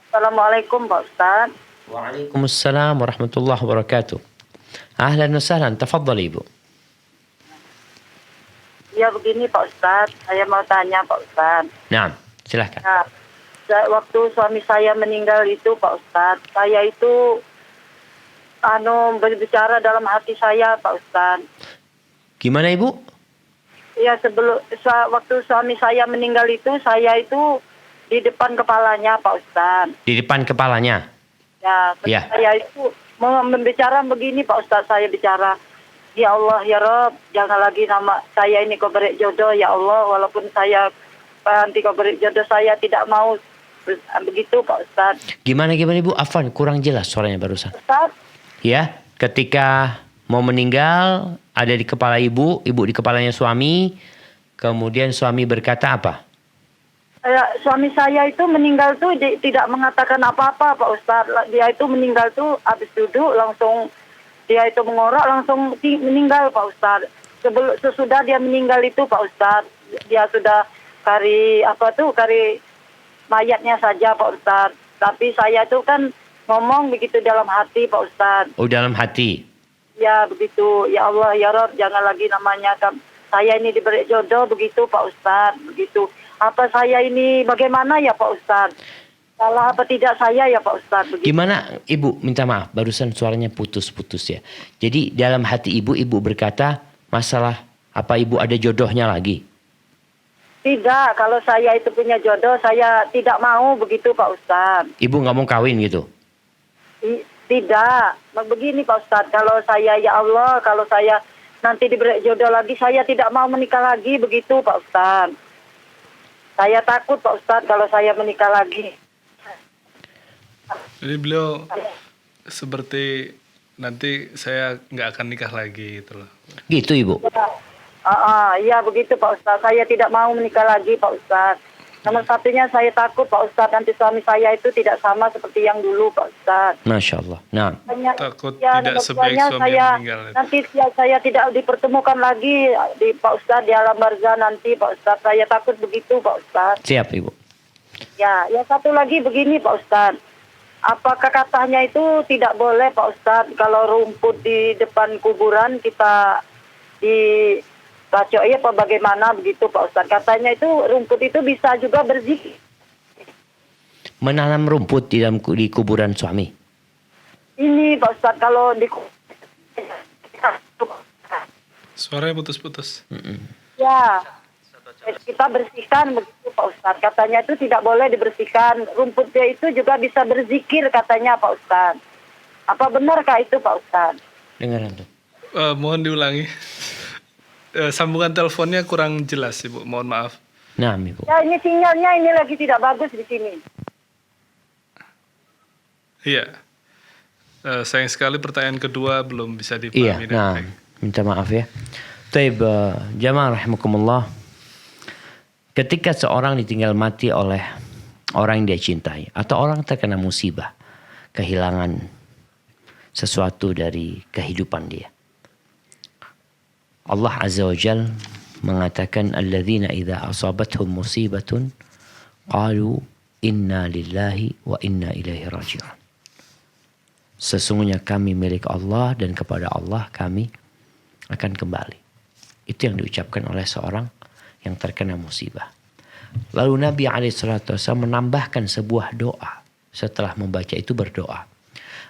Assalamualaikum Pak Ustaz. Waalaikumsalam warahmatullahi wabarakatuh. Ahlan wa sahlan. Tafadhali Ibu. Ya begini Pak Ustaz, saya mau tanya Pak Ustaz. Naam, silakan. Nah, waktu suami saya meninggal itu Pak Ustadz, saya itu berbicara dalam hati saya Pak Ustadz. Gimana Ibu? Ya waktu suami saya meninggal itu, saya itu di depan kepalanya Pak Ustadz. Di depan kepalanya? Ya. Saya itu membicara begini Pak Ustadz, saya bicara, ya Allah ya Rob, jangan lagi nama saya ini kau beri jodoh ya Allah, walaupun saya nanti kau beri jodoh, saya tidak mau begitu Pak Ustadz. Gimana Ibu? Afwan, kurang jelas suaranya barusan. Ustadz, Ya, ketika mau meninggal ada di kepala ibu di kepalanya suami, kemudian suami berkata apa? Suami saya itu meninggal tuh tidak mengatakan apa-apa Pak Ustadz. Dia itu meninggal tuh habis duduk langsung dia itu mengorak langsung meninggal Pak Ustadz. Sesudah dia meninggal itu Pak Ustadz, dia sudah kari mayatnya saja Pak Ustadz. Tapi saya itu kan ngomong begitu dalam hati Pak Ustadz. Oh, dalam hati. Ya begitu, ya Allah ya Rob, jangan lagi namanya saya ini diberi jodoh begitu Pak Ustadz, begitu. Apa saya ini bagaimana ya Pak Ustadz? Salah apa tidak saya ya Pak Ustadz? Begitu. Gimana Ibu? Minta maaf, barusan suaranya putus-putus ya. Jadi dalam hati Ibu berkata masalah apa Ibu ada jodohnya lagi? Tidak, kalau saya itu punya jodoh, saya tidak mau begitu Pak Ustadz. Ibu nggak mau kawin gitu? Tidak, begini Pak Ustadz, kalau saya ya Allah, kalau saya nanti diberi jodoh lagi, saya tidak mau menikah lagi begitu Pak Ustadz. Saya takut Pak Ustadz kalau saya menikah lagi. Jadi beliau seperti nanti saya nggak akan nikah lagi gitu loh. Gitu Ibu? Iya begitu Pak Ustadz, saya tidak mau menikah lagi Pak Ustadz. Nomor satunya saya takut Pak Ustadz nanti suami saya itu tidak sama seperti yang dulu Pak Ustadz. Masya Allah. Nah. Takut tidak sebaik suami yang meninggal. Nanti saya tidak dipertemukan lagi di Pak Ustadz di alam barzah nanti Pak Ustadz. Saya takut begitu Pak Ustadz. Siap Ibu. Ya, yang satu lagi begini Pak Ustadz. Apakah katanya itu tidak boleh Pak Ustadz kalau rumput di depan kuburan kita dibacoi apa bagaimana begitu Pak Ustadz? Katanya itu rumput itu bisa juga berzikir. Menanam rumput di kuburan suami? Ini Pak Ustadz kalau di Suaranya putus-putus. ya kita bersihkan begitu Pak Ustadz. Katanya itu tidak boleh dibersihkan. Rumputnya itu juga bisa berzikir katanya Pak Ustadz. Apa benarkah itu Pak Ustadz? Dengar tuh. Mohon diulangi. Sambungan teleponnya kurang jelas Ibu, mohon maaf. Nah Ibu. Ya ini sinyalnya ini lagi tidak bagus di sini. Iya. Sayang sekali pertanyaan kedua belum bisa dipahami. Iya, nah minta maaf ya. Taib, jamaah rahimakumullah. Ketika seorang ditinggal mati oleh orang yang dia cintai atau orang terkena musibah, kehilangan sesuatu dari kehidupan dia, Allah Azza wa Jal mengatakan alladzina idza asabathum musibatun qalu inna lillahi wa inna ilaihi raji'un. Sesungguhnya kami milik Allah dan kepada Allah kami akan kembali. Itu yang diucapkan oleh seorang yang terkena musibah. Lalu Nabi SAW menambahkan sebuah doa. Setelah membaca itu berdoa.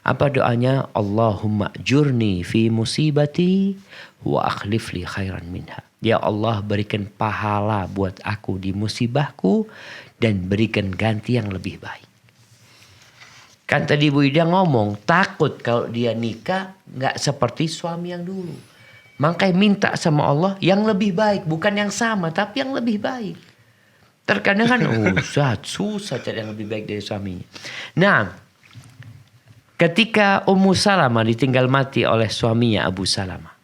Apa doanya? Allahumma jurni fi musibati wa akhlif li khairan minha. Ya Allah, berikan pahala buat aku di musibahku dan berikan ganti yang lebih baik. Kan tadi Bu Ida ngomong takut kalau dia nikah gak seperti suami yang dulu. Makanya minta sama Allah yang lebih baik. Bukan yang sama tapi yang lebih baik. Terkadang kan susah cari yang lebih baik dari suaminya. Nah, ketika Ummu Salamah ditinggal mati oleh suaminya Abu Salamah.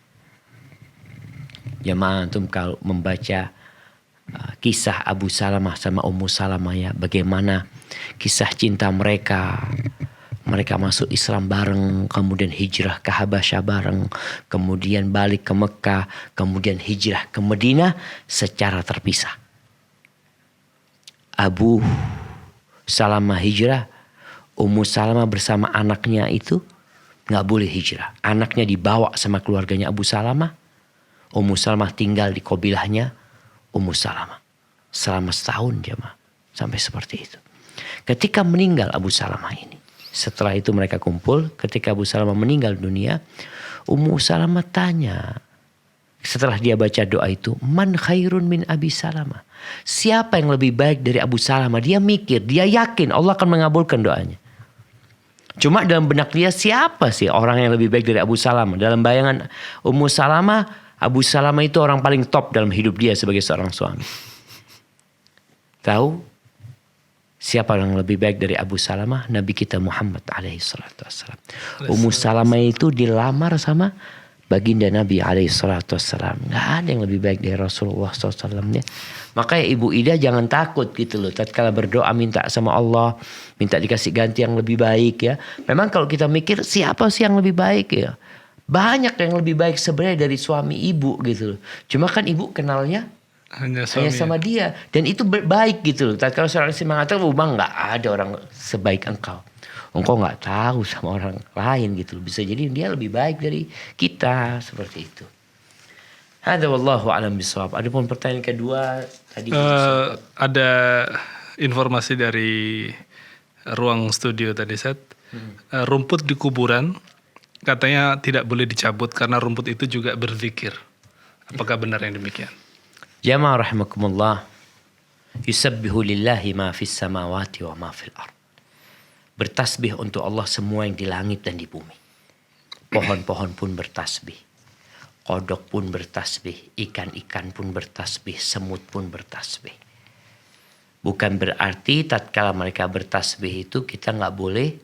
Jemaah antum kalau membaca kisah Abu Salamah sama Ummu Salamah ya. Bagaimana kisah cinta mereka. Mereka masuk Islam bareng, kemudian hijrah ke Habasyah bareng, kemudian balik ke Mekah, kemudian hijrah ke Madinah secara terpisah. Abu Salamah hijrah, Ummu Salamah bersama anaknya itu nggak boleh hijrah. Anaknya dibawa sama keluarganya Abu Salamah, Ummu Salamah tinggal di kabilahnya Ummu Salamah selama setahun jemaah, sampai seperti itu. Ketika meninggal Abu Salamah ini. Setelah itu mereka kumpul. Ketika Abu Salamah meninggal dunia. Ummu Salamah tanya. Setelah dia baca doa itu. Man khairun min Abi Salamah. Siapa yang lebih baik dari Abu Salamah? Dia mikir. Dia yakin Allah akan mengabulkan doanya. Cuma dalam benak dia siapa sih orang yang lebih baik dari Abu Salamah? Dalam bayangan Ummu Salamah, Abu Salamah itu orang paling top dalam hidup dia sebagai seorang suami. Tahu siapa yang lebih baik dari Abu Salamah? Nabi kita Muhammad alaihi salatu wassalam. Ummu Salamah itu dilamar sama baginda Nabi alaihi salatu wassalam. Gak ada yang lebih baik dari Rasulullah SAW ya. Makanya Ibu Ida jangan takut gitu loh. Tatkala berdoa minta sama Allah. Minta dikasih ganti yang lebih baik ya. Memang kalau kita mikir siapa sih yang lebih baik ya. Banyak yang lebih baik sebenarnya dari suami ibu gitu loh. Cuma kan ibu kenalnya hanya sama dia. Dan itu baik gitu loh. Tatkala seorang istri mengatakan bang gak ada orang sebaik engkau. Engkau gak tahu sama orang lain gitu loh. Bisa jadi dia lebih baik dari kita. Seperti itu. Hadza wallahu a'lam bishawab. Adapun pertanyaan kedua tadi ada informasi dari ruang studio tadi Seth. Rumput di kuburan katanya tidak boleh dicabut karena rumput itu juga berzikir. Apakah benar yang demikian? Jamaah rahimakumullah. Yusabbihu lillahi ma fis samawati wa ma fil ard. Bertasbih untuk Allah semua yang di langit dan di bumi. Pohon-pohon pun bertasbih. Kodok pun bertasbih, ikan-ikan pun bertasbih, semut pun bertasbih. Bukan berarti tatkala mereka bertasbih itu kita nggak boleh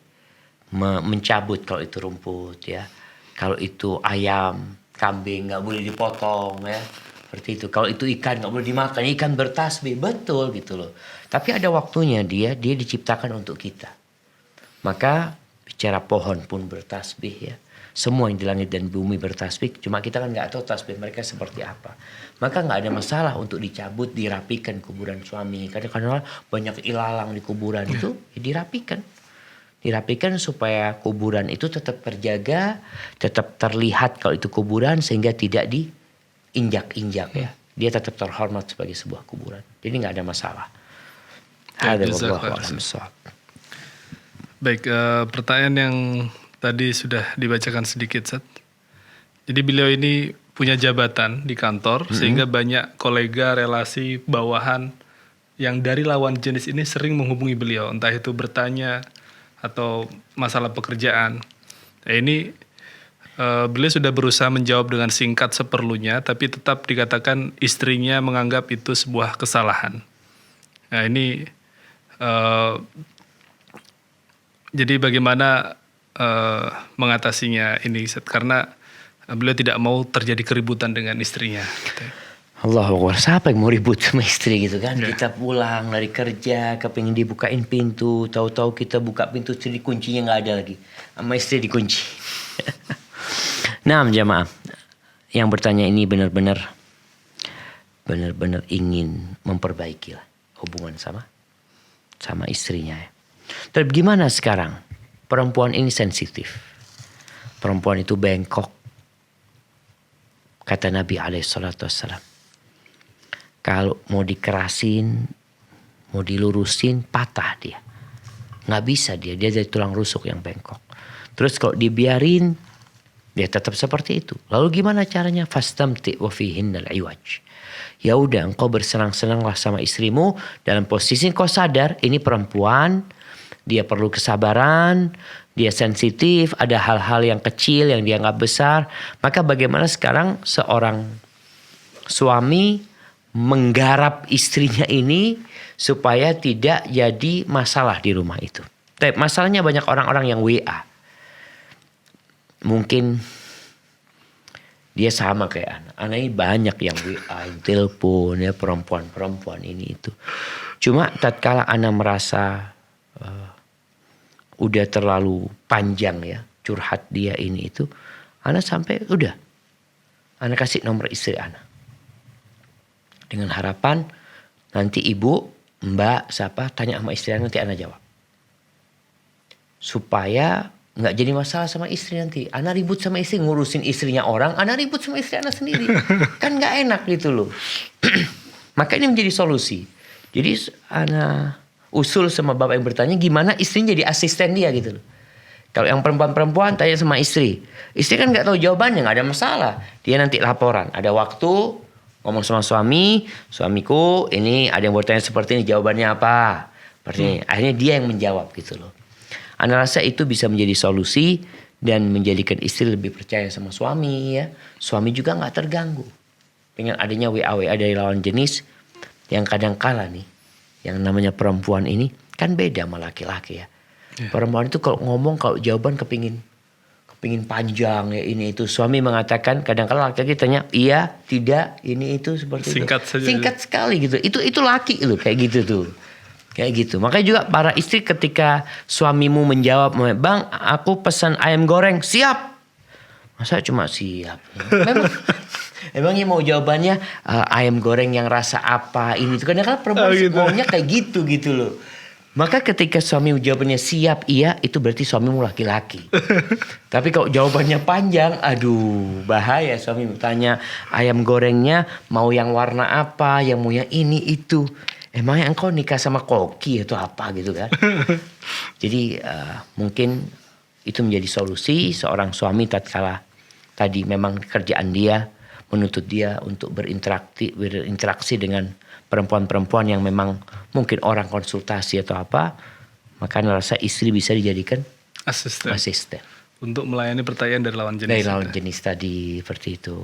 mencabut kalau itu rumput ya. Kalau itu ayam, kambing nggak boleh dipotong ya. Seperti itu. Kalau itu ikan nggak boleh dimakan, ikan bertasbih, betul gitu loh. Tapi ada waktunya dia diciptakan untuk kita. Maka bicara pohon pun bertasbih ya. Semua yang di langit dan bumi bertasbih. Cuma kita kan gak tahu tasbih mereka seperti apa. Maka gak ada masalah untuk dicabut, dirapikan kuburan suami. Kadang-kadang banyak ilalang di kuburan itu ya dirapikan. Dirapikan supaya kuburan itu tetap terjaga. Tetap terlihat kalau itu kuburan. Sehingga tidak diinjak-injak ya. Dia tetap terhormat sebagai sebuah kuburan. Jadi gak ada masalah. Baik, pertanyaan yang tadi sudah dibacakan sedikit, Seth. Jadi beliau ini punya jabatan di kantor, sehingga banyak kolega, relasi, bawahan yang dari lawan jenis ini sering menghubungi beliau. Entah itu bertanya atau masalah pekerjaan. Nah, ini beliau sudah berusaha menjawab dengan singkat seperlunya, tapi tetap dikatakan istrinya menganggap itu sebuah kesalahan. Nah ini, jadi bagaimana mengatasinya ini karena beliau tidak mau terjadi keributan dengan istrinya. Allahu Akbar. Siapa yang mau ribut sama istri gitu kan? Yeah. Kita pulang dari kerja, kepingin dibukain pintu, tahu-tahu kita buka pintu istri kuncinya nggak ada lagi, sama istri dikunci. Nah, jamaah yang bertanya ini benar-benar ingin memperbaiki lah hubungan sama istrinya. Tapi gimana sekarang? Perempuan ini sensitif. Perempuan itu bengkok. Kata Nabi SAW. Kalau mau dikerasin, mau dilurusin, patah dia. Nggak bisa dia jadi tulang rusuk yang bengkok. Terus kalau dibiarin, dia tetap seperti itu. Lalu gimana caranya? Fastamti wa fihinnal iwaj. Ya udah, engkau bersenang-senanglah sama istrimu dalam posisi engkau sadar ini perempuan. Dia perlu kesabaran, dia sensitif, ada hal-hal yang kecil yang dia anggap besar. Maka bagaimana sekarang seorang suami menggarap istrinya ini supaya tidak jadi masalah di rumah itu. Tapi masalahnya banyak orang-orang yang WA. Mungkin dia sama kayak anak. Anak ini banyak yang WA, yang telepon, ya perempuan-perempuan ini itu. Cuma tatkala anak merasa udah terlalu panjang ya curhat dia ini itu, anak sampai udah anak kasih nomor istri anak dengan harapan nanti ibu, mbak, siapa tanya sama istri anak, nanti anak jawab supaya nggak jadi masalah sama istri nanti. Anak ribut sama istri, ngurusin istrinya orang, anak ribut sama istri anak sendiri, kan nggak enak gitu loh. Maka ini menjadi solusi. Jadi anak usul sama bapak yang bertanya gimana istrinya jadi asisten dia gitu loh. Kalau yang perempuan-perempuan tanya sama istri kan nggak tahu jawabannya, nggak ada masalah. Dia nanti laporan, ada waktu ngomong sama suamiku ini ada yang bertanya seperti ini, jawabannya apa? Seperti ini. Akhirnya dia yang menjawab gitu loh. Ana rasa itu bisa menjadi solusi dan menjadikan istri lebih percaya sama suami ya. Suami juga nggak terganggu dengan adanya WA dari lawan jenis yang kadang kala nih, yang namanya perempuan ini kan beda sama laki-laki ya. Perempuan itu kalau ngomong, kalau jawaban kepingin panjang ya ini itu. Suami mengatakan kadang-kadang laki-laki tanya iya, tidak, ini itu seperti Singkat itu. saja. Singkat sekali gitu. Itu laki itu kayak gitu tuh. Kayak gitu. Makanya juga para istri ketika suamimu menjawab, "Bang, aku pesan ayam goreng." "Siap." Masa cuma siap? Emangnya mau jawabannya ayam goreng yang rasa apa ini itu. Kadang-kadang perempuan gitu. maunya kayak gitu loh. Maka ketika suami jawabannya siap, iya, itu berarti suamimu laki-laki. Tapi kalau jawabannya panjang, aduh bahaya. Suami tanya ayam gorengnya mau yang warna apa, yang mau yang ini itu. Emangnya engkau nikah sama koki atau apa gitu kan. Jadi mungkin itu menjadi solusi seorang suami tatkala tadi memang kerjaan dia menuntut dia untuk berinteraksi dengan perempuan-perempuan yang memang mungkin orang konsultasi atau apa, maka rasa istri bisa dijadikan asisten untuk melayani pertanyaan dari lawan jenis. Dari lawan jenis tadi seperti itu.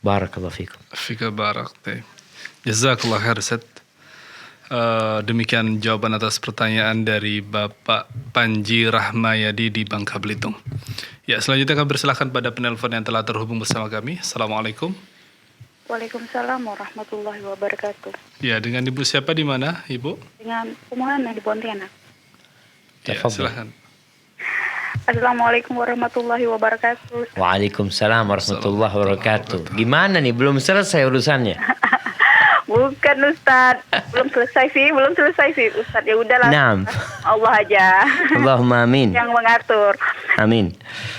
Barakallahu fikum. Fika barak. Jazakallah khair Ustaz. Demikian jawaban atas pertanyaan dari Bapak Panji Rahmayadi di Bangka Belitung. Ya, selanjutnya kami persilahkan pada penelpon yang telah terhubung bersama kami. Assalamualaikum. Waalaikumsalam warahmatullahi wabarakatuh. Ya, dengan Ibu siapa di mana, Ibu? Dengan Umuhana di Pontianak. Ya, silakan. Assalamualaikum warahmatullahi wabarakatuh. Waalaikumsalam warahmatullahi wabarakatuh. Gimana nih, belum selesai urusannya? Bukan Ustaz, belum selesai sih Ustaz. Ya udahlah. Naam. Allah aja. Allahumma amin. Yang mengatur. Amin.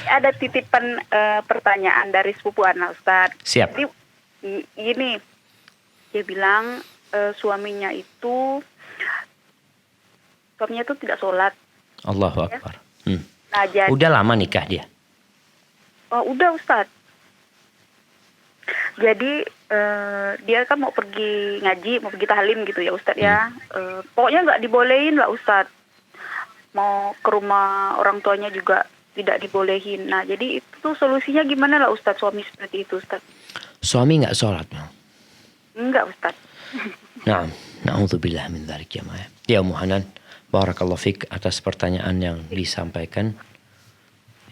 Ada titipan pertanyaan dari sepupu anak Ustaz. Siap. Jadi gini, dia bilang suaminya itu tidak sholat. Allahu Akbar. Nah, jadi, udah lama nikah dia? Udah Ustaz. Jadi dia kan mau pergi ngaji, mau pergi tahlim gitu ya Ustaz ya. Pokoknya nggak dibolehin lah Ustaz. Mau ke rumah orang tuanya juga tidak dibolehin. Nah jadi itu solusinya gimana lah Ustaz, suami seperti itu Ustaz? Suami nggak sholat? Enggak Ustaz. Nah, na'udzubillah min dzalik jamaah. Ya Muhanan, barakallahu fik atas pertanyaan yang disampaikan.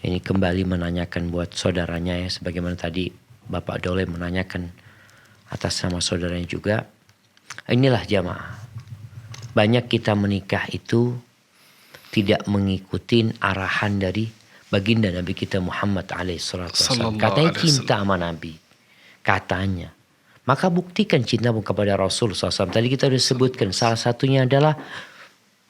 Ini kembali menanyakan buat saudaranya ya, sebagaimana tadi Bapak Dole menanyakan atas nama saudaranya juga. Inilah jamaah. Banyak kita menikah itu tidak mengikuti arahan dari baginda Nabi kita Muhammad alaihissalam. Katanya cinta sama Nabi. Katanya. Maka buktikan cintamu kepada Rasul SAW. Tadi kita sudah sebutkan salah satunya adalah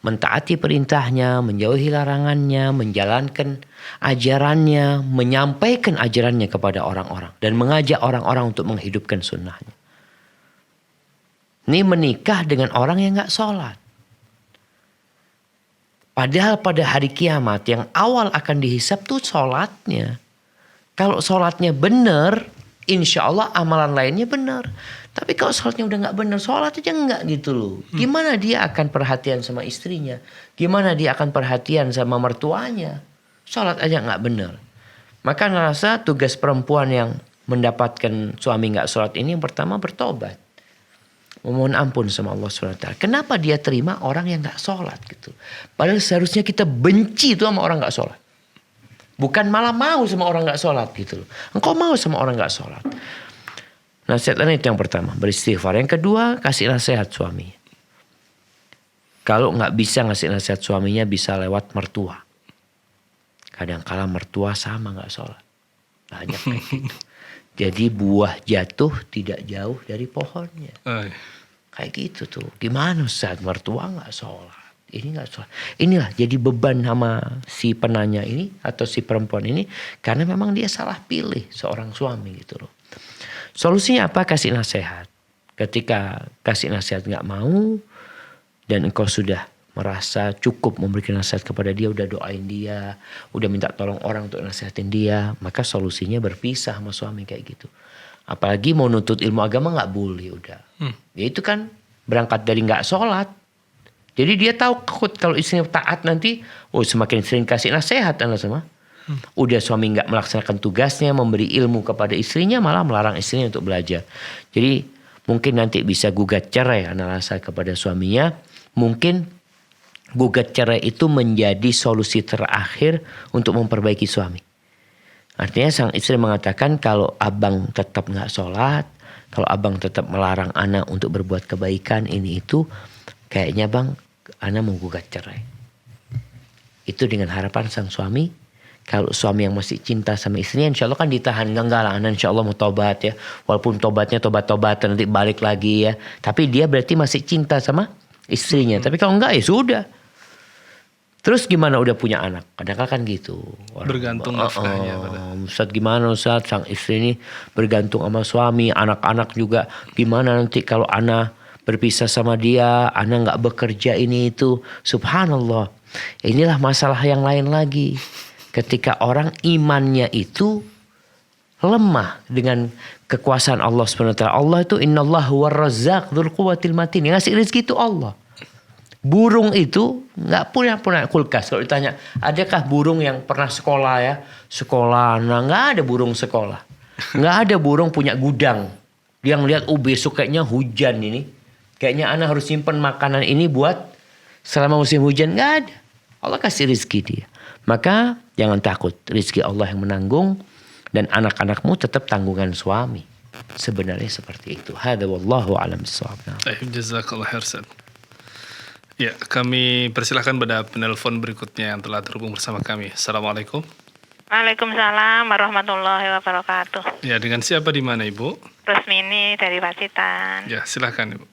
mentaati perintahnya, menjauhi larangannya, menjalankan ajarannya, menyampaikan ajarannya kepada orang-orang. Dan mengajak orang-orang untuk menghidupkan sunnahnya. Ini menikah dengan orang yang gak sholat. Padahal pada hari kiamat yang awal akan dihisab tuh sholatnya. Kalau sholatnya benar, insya Allah amalan lainnya benar. Tapi kalau sholatnya udah gak benar, sholat aja enggak gitu loh. Gimana dia akan perhatian sama istrinya? Gimana dia akan perhatian sama mertuanya? Sholat aja gak benar. Maka ngerasa tugas perempuan yang mendapatkan suami gak sholat ini yang pertama bertobat. Memohon ampun sama Allah SWT. Kenapa dia terima orang yang gak sholat gitu. Padahal seharusnya kita benci itu sama orang gak sholat. Bukan malah mau sama orang gak sholat gitu loh. Engkau mau sama orang gak sholat. Nasihatnya itu yang pertama, beristighfar. Yang kedua, kasih nasihat suami. Kalau gak bisa ngasih nasihat suaminya, bisa lewat mertua. Kadang-kala mertua sama gak sholat. Banyak kayak gitu. Jadi buah jatuh tidak jauh dari pohonnya. Kayak gitu tuh. Gimana saat mertua gak sholat. Ini gak sholat. Inilah jadi beban sama si penanya ini. Atau si perempuan ini. Karena memang dia salah pilih seorang suami gitu loh. Solusinya apa? Kasih nasihat. Ketika kasih nasihat gak mau. Dan engkau sudah merasa cukup memberikan nasihat kepada dia, udah doain dia, udah minta tolong orang untuk nasihatin dia, maka solusinya berpisah sama suami kayak gitu. Apalagi mau nuntut ilmu agama nggak boleh udah. Ya itu kan berangkat dari nggak sholat. Jadi dia tahu kalau istrinya taat nanti, semakin sering kasih nasihat anak sama. Udah suami nggak melaksanakan tugasnya memberi ilmu kepada istrinya, malah melarang istrinya untuk belajar. Jadi mungkin nanti bisa gugat cerai anak rasa kepada suaminya. Mungkin gugat cerai itu menjadi solusi terakhir untuk memperbaiki suami. Artinya sang istri mengatakan kalau abang tetap nggak sholat, kalau abang tetap melarang anak untuk berbuat kebaikan ini itu, kayaknya bang, anak mau gugat cerai. Itu dengan harapan sang suami, kalau suami yang masih cinta sama istrinya, insya Allah kan ditahan. Enggak lah, anak insya Allah mau tobat ya. Walaupun tobatnya tobat-tobatan nanti balik lagi ya. Tapi dia berarti masih cinta sama istrinya. Tapi kalau enggak ya sudah. Terus gimana udah punya anak? Kadang-kadang kan gitu. Bergantung nafkahnya. Ustaz gimana Ustaz? Sang istri ini bergantung sama suami. Anak-anak juga gimana nanti kalau anak berpisah sama dia. Anak gak bekerja ini itu. Subhanallah. Inilah masalah yang lain lagi. Ketika orang imannya itu lemah dengan kekuasaan Allah SWT. Allah itu innallahu warrazzaq dzul quwwatil matin. Yang ngasih rezeki itu Allah. Burung itu nggak punya kulkas. Kalau ditanya, adakah burung yang pernah sekolah ya? Sekolah, nah nggak ada burung sekolah. Nggak ada burung punya gudang. Dia ngeliat, besok kayaknya hujan ini. Kayaknya anak harus simpen makanan ini buat selama musim hujan. Nggak ada. Allah kasih rezeki dia. Maka jangan takut. Rezeki Allah yang menanggung. Dan anak-anakmu tetap tanggungan suami. Sebenarnya seperti itu. Hada wallahu alam bissawab. Jazakallah khair Ustaz. Ya, kami persilahkan pada penelpon berikutnya yang telah terhubung bersama kami. Assalamualaikum. Waalaikumsalam warahmatullahi wabarakatuh. Ya, dengan siapa di mana Ibu? Rusmini dari Pacitan. Ya, silakan Ibu.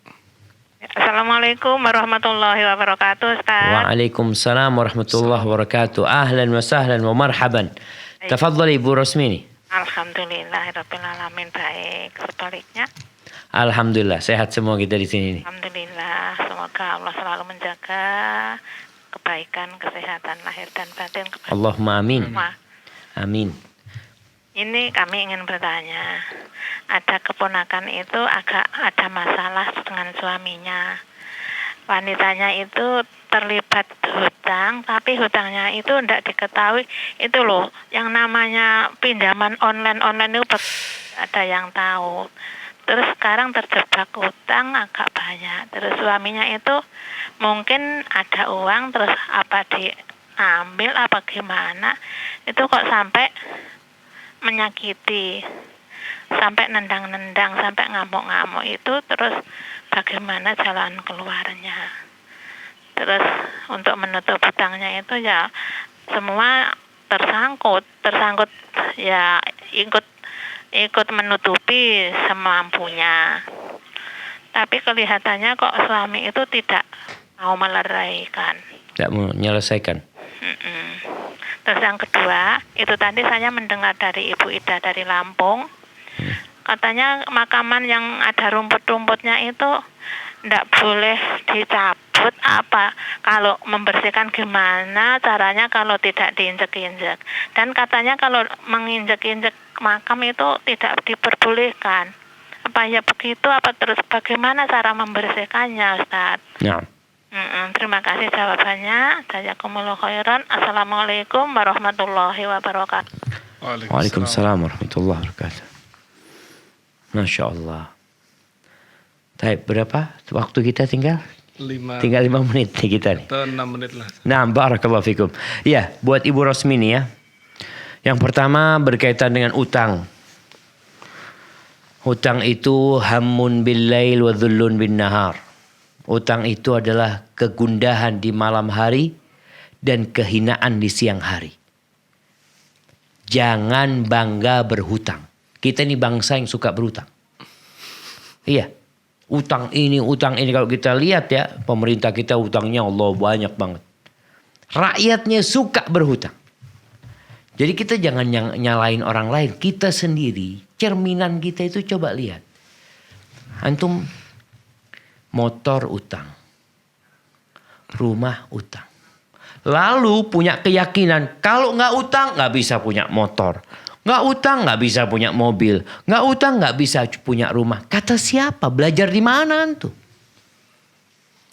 Assalamualaikum warahmatullahi wabarakatuh, Ustaz. Waalaikumsalam warahmatullahi wabarakatuh. Ahlan wa sahlan wa marhaban. Tafadhali Ibu Rusmini. Alhamdulillahirabbil alamin, baik. Sebaliknya, alhamdulillah, sehat semua kita di sini. alhamdulillah, semoga Allah selalu menjaga kebaikan, kesehatan lahir dan batin kepada Allahumma amin. semua. Amin. Ini kami ingin bertanya, ada keponakan itu agak ada masalah dengan suaminya. Wanitanya itu terlibat hutang, tapi hutangnya itu tidak diketahui. Itu loh, yang namanya pinjaman online itu ada yang tahu. Terus sekarang terjebak hutang agak banyak. Terus suaminya itu mungkin ada uang, terus apa diambil apa gimana. Itu kok sampai menyakiti, sampai nendang-nendang, sampai ngamuk-ngamuk itu. Terus bagaimana jalan keluarnya. Terus untuk menutup hutangnya itu ya semua tersangkut ya ikut menutupi semampunya. Tapi kelihatannya kok suami itu tidak mau meleraikan. Tidak mau menyelesaikan. Terus yang kedua, itu tadi saya mendengar dari Ibu Ida dari Lampung. Katanya makaman yang ada rumput-rumputnya itu tidak boleh dicabut apa. Kalau membersihkan gimana caranya kalau tidak diinjek-injek. Dan katanya kalau menginjek-injek makam itu tidak diperbolehkan. Apa ya begitu? Apa terus bagaimana cara membersihkannya, Ustaz? Ya. Terima kasih jawabannya. Jazakumullah khairan. Assalamualaikum warahmatullahi wabarakatuh. Waalaikumsalam warahmatullahi wabarakatuh. Masya Allah. Baik, berapa waktu kita tinggal? 5 menit nih kita nih. atau 6 menit lah. Nah, barakallahu fikum. Ya, buat Ibu Rosmini ya. Yang pertama berkaitan dengan utang. Utang itu hammun bil lail wa dhullun bin nahar. Utang itu adalah kegundahan di malam hari dan kehinaan di siang hari. Jangan bangga berhutang. Kita ini bangsa yang suka berhutang. Iya. Utang ini kalau kita lihat ya, pemerintah kita utangnya Allah banyak banget. Rakyatnya suka berhutang. Jadi kita jangan nyalain orang lain, kita sendiri, cerminan kita itu coba lihat. Antum motor utang, rumah utang. Lalu punya keyakinan kalau nggak utang nggak bisa punya motor. Nggak utang nggak bisa punya mobil. Nggak utang nggak bisa punya rumah. Kata siapa? Belajar di mana tuh?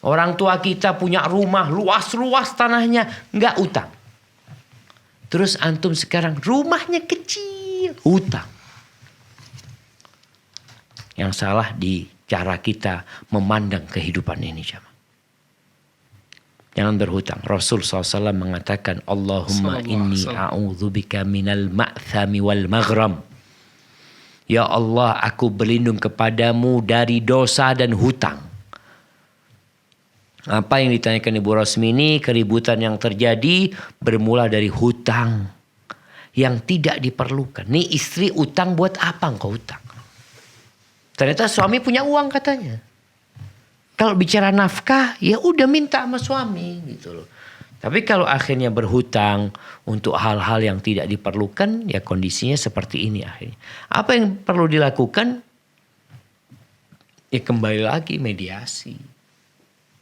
Orang tua kita punya rumah luas-luas tanahnya. Nggak utang. Terus antum sekarang rumahnya kecil. Hutang. Yang salah di cara kita memandang kehidupan ini. Jangan berhutang. Rasul SAW mengatakan, Allahumma inni a'udzubika minal ma'thami wal maghram. Ya Allah, aku berlindung kepadamu dari dosa dan hutang. Apa yang ditanyakan Ibu Rosmini, keributan yang terjadi bermula dari hutang yang tidak diperlukan. Nih istri utang buat apa engkau utang? Ternyata suami punya uang katanya. Kalau bicara nafkah, ya udah minta sama suami gitu loh. Tapi kalau akhirnya berhutang untuk hal-hal yang tidak diperlukan, ya kondisinya seperti ini akhirnya. Apa yang perlu dilakukan? Ya kembali lagi mediasi.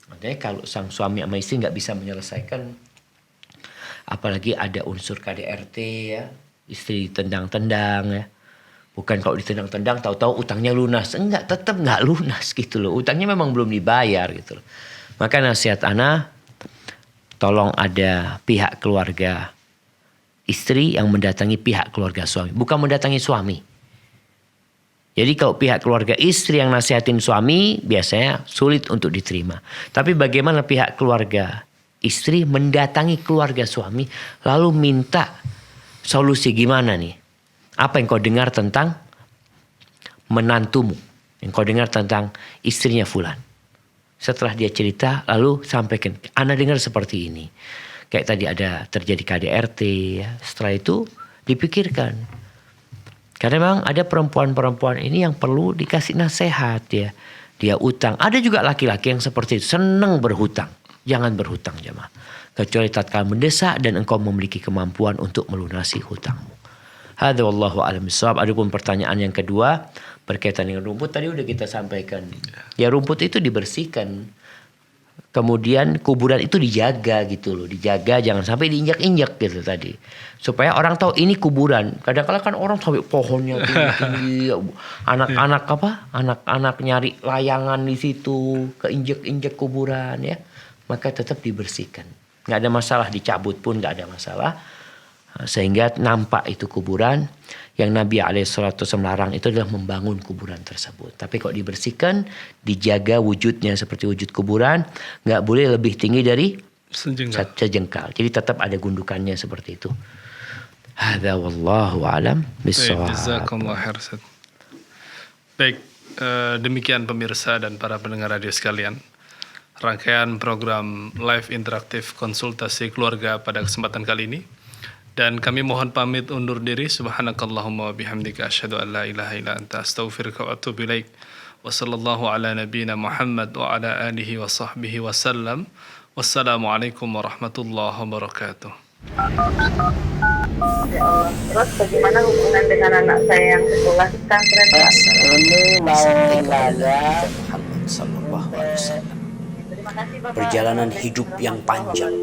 Makanya kalau sang suami sama istri nggak bisa menyelesaikan, apalagi ada unsur KDRT ya, istri ditendang-tendang ya. Bukan kalau ditendang-tendang tahu-tahu utangnya lunas. Enggak, tetap enggak lunas gitu loh. Utangnya memang belum dibayar gitu loh. Maka nasihat ana, tolong ada pihak keluarga istri yang mendatangi pihak keluarga suami. Bukan mendatangi suami. Jadi kalau pihak keluarga istri yang nasihatin suami biasanya sulit untuk diterima. Tapi bagaimana pihak keluarga istri mendatangi keluarga suami lalu minta solusi gimana nih? Apa yang kau dengar tentang menantumu? Yang kau dengar tentang istrinya fulan? Setelah dia cerita, lalu sampaikan. Ana dengar seperti ini. Kayak tadi ada terjadi KDRT. Ya. Setelah itu dipikirkan. Karena memang ada perempuan-perempuan ini yang perlu dikasih nasihat ya. Dia utang. Ada juga laki-laki yang seperti itu. Senang berhutang. Jangan berhutang jemaah. Kecuali tatkala mendesak dan engkau memiliki kemampuan untuk melunasi hutangmu. Hadza wallahu a'lam bishawab. Adapun pertanyaan yang kedua berkaitan dengan rumput tadi udah kita sampaikan. Ya rumput itu dibersihkan. Kemudian kuburan itu dijaga gitu loh, dijaga jangan sampai diinjak-injak gitu tadi. Supaya orang tahu ini kuburan. Kadang-kadang kan orang sampai pohonnya tinggi-tinggi, anak-anak anak-anak nyari layangan di situ, keinjek-injek kuburan ya. Maka tetap dibersihkan. Enggak ada masalah, dicabut pun enggak ada masalah. Sehingga nampak itu kuburan. Yang Nabi SAW larang itu adalah membangun kuburan tersebut. Tapi kalau dibersihkan, dijaga wujudnya seperti wujud kuburan, nggak boleh lebih tinggi dari sejengkal. Jadi tetap ada gundukannya seperti itu. Hadza wallahu a'lam bishawab. Jazakallahu khairan. Baik, demikian pemirsa dan para pendengar radio sekalian. Rangkaian program live interaktif konsultasi keluarga pada kesempatan kali ini. Dan kami mohon pamit undur diri. Subhanakallahumma wa bihamdika asyhadu an la ilaha illa anta astaghfiruka wa atubu ilaik. Wa sallallahu ala nabiyyina Muhammad wa ala alihi wa sahbihi wa sallam. Wassalamualaikum warahmatullahi wabarakatuh. Ya Allah. Terus bagaimana hubungan dengan anak saya yang sekolah pesantren? Ini mau nanya Muhammad sallallahu alaihi wasallam. Terima kasih Bapak. Perjalanan hidup yang panjang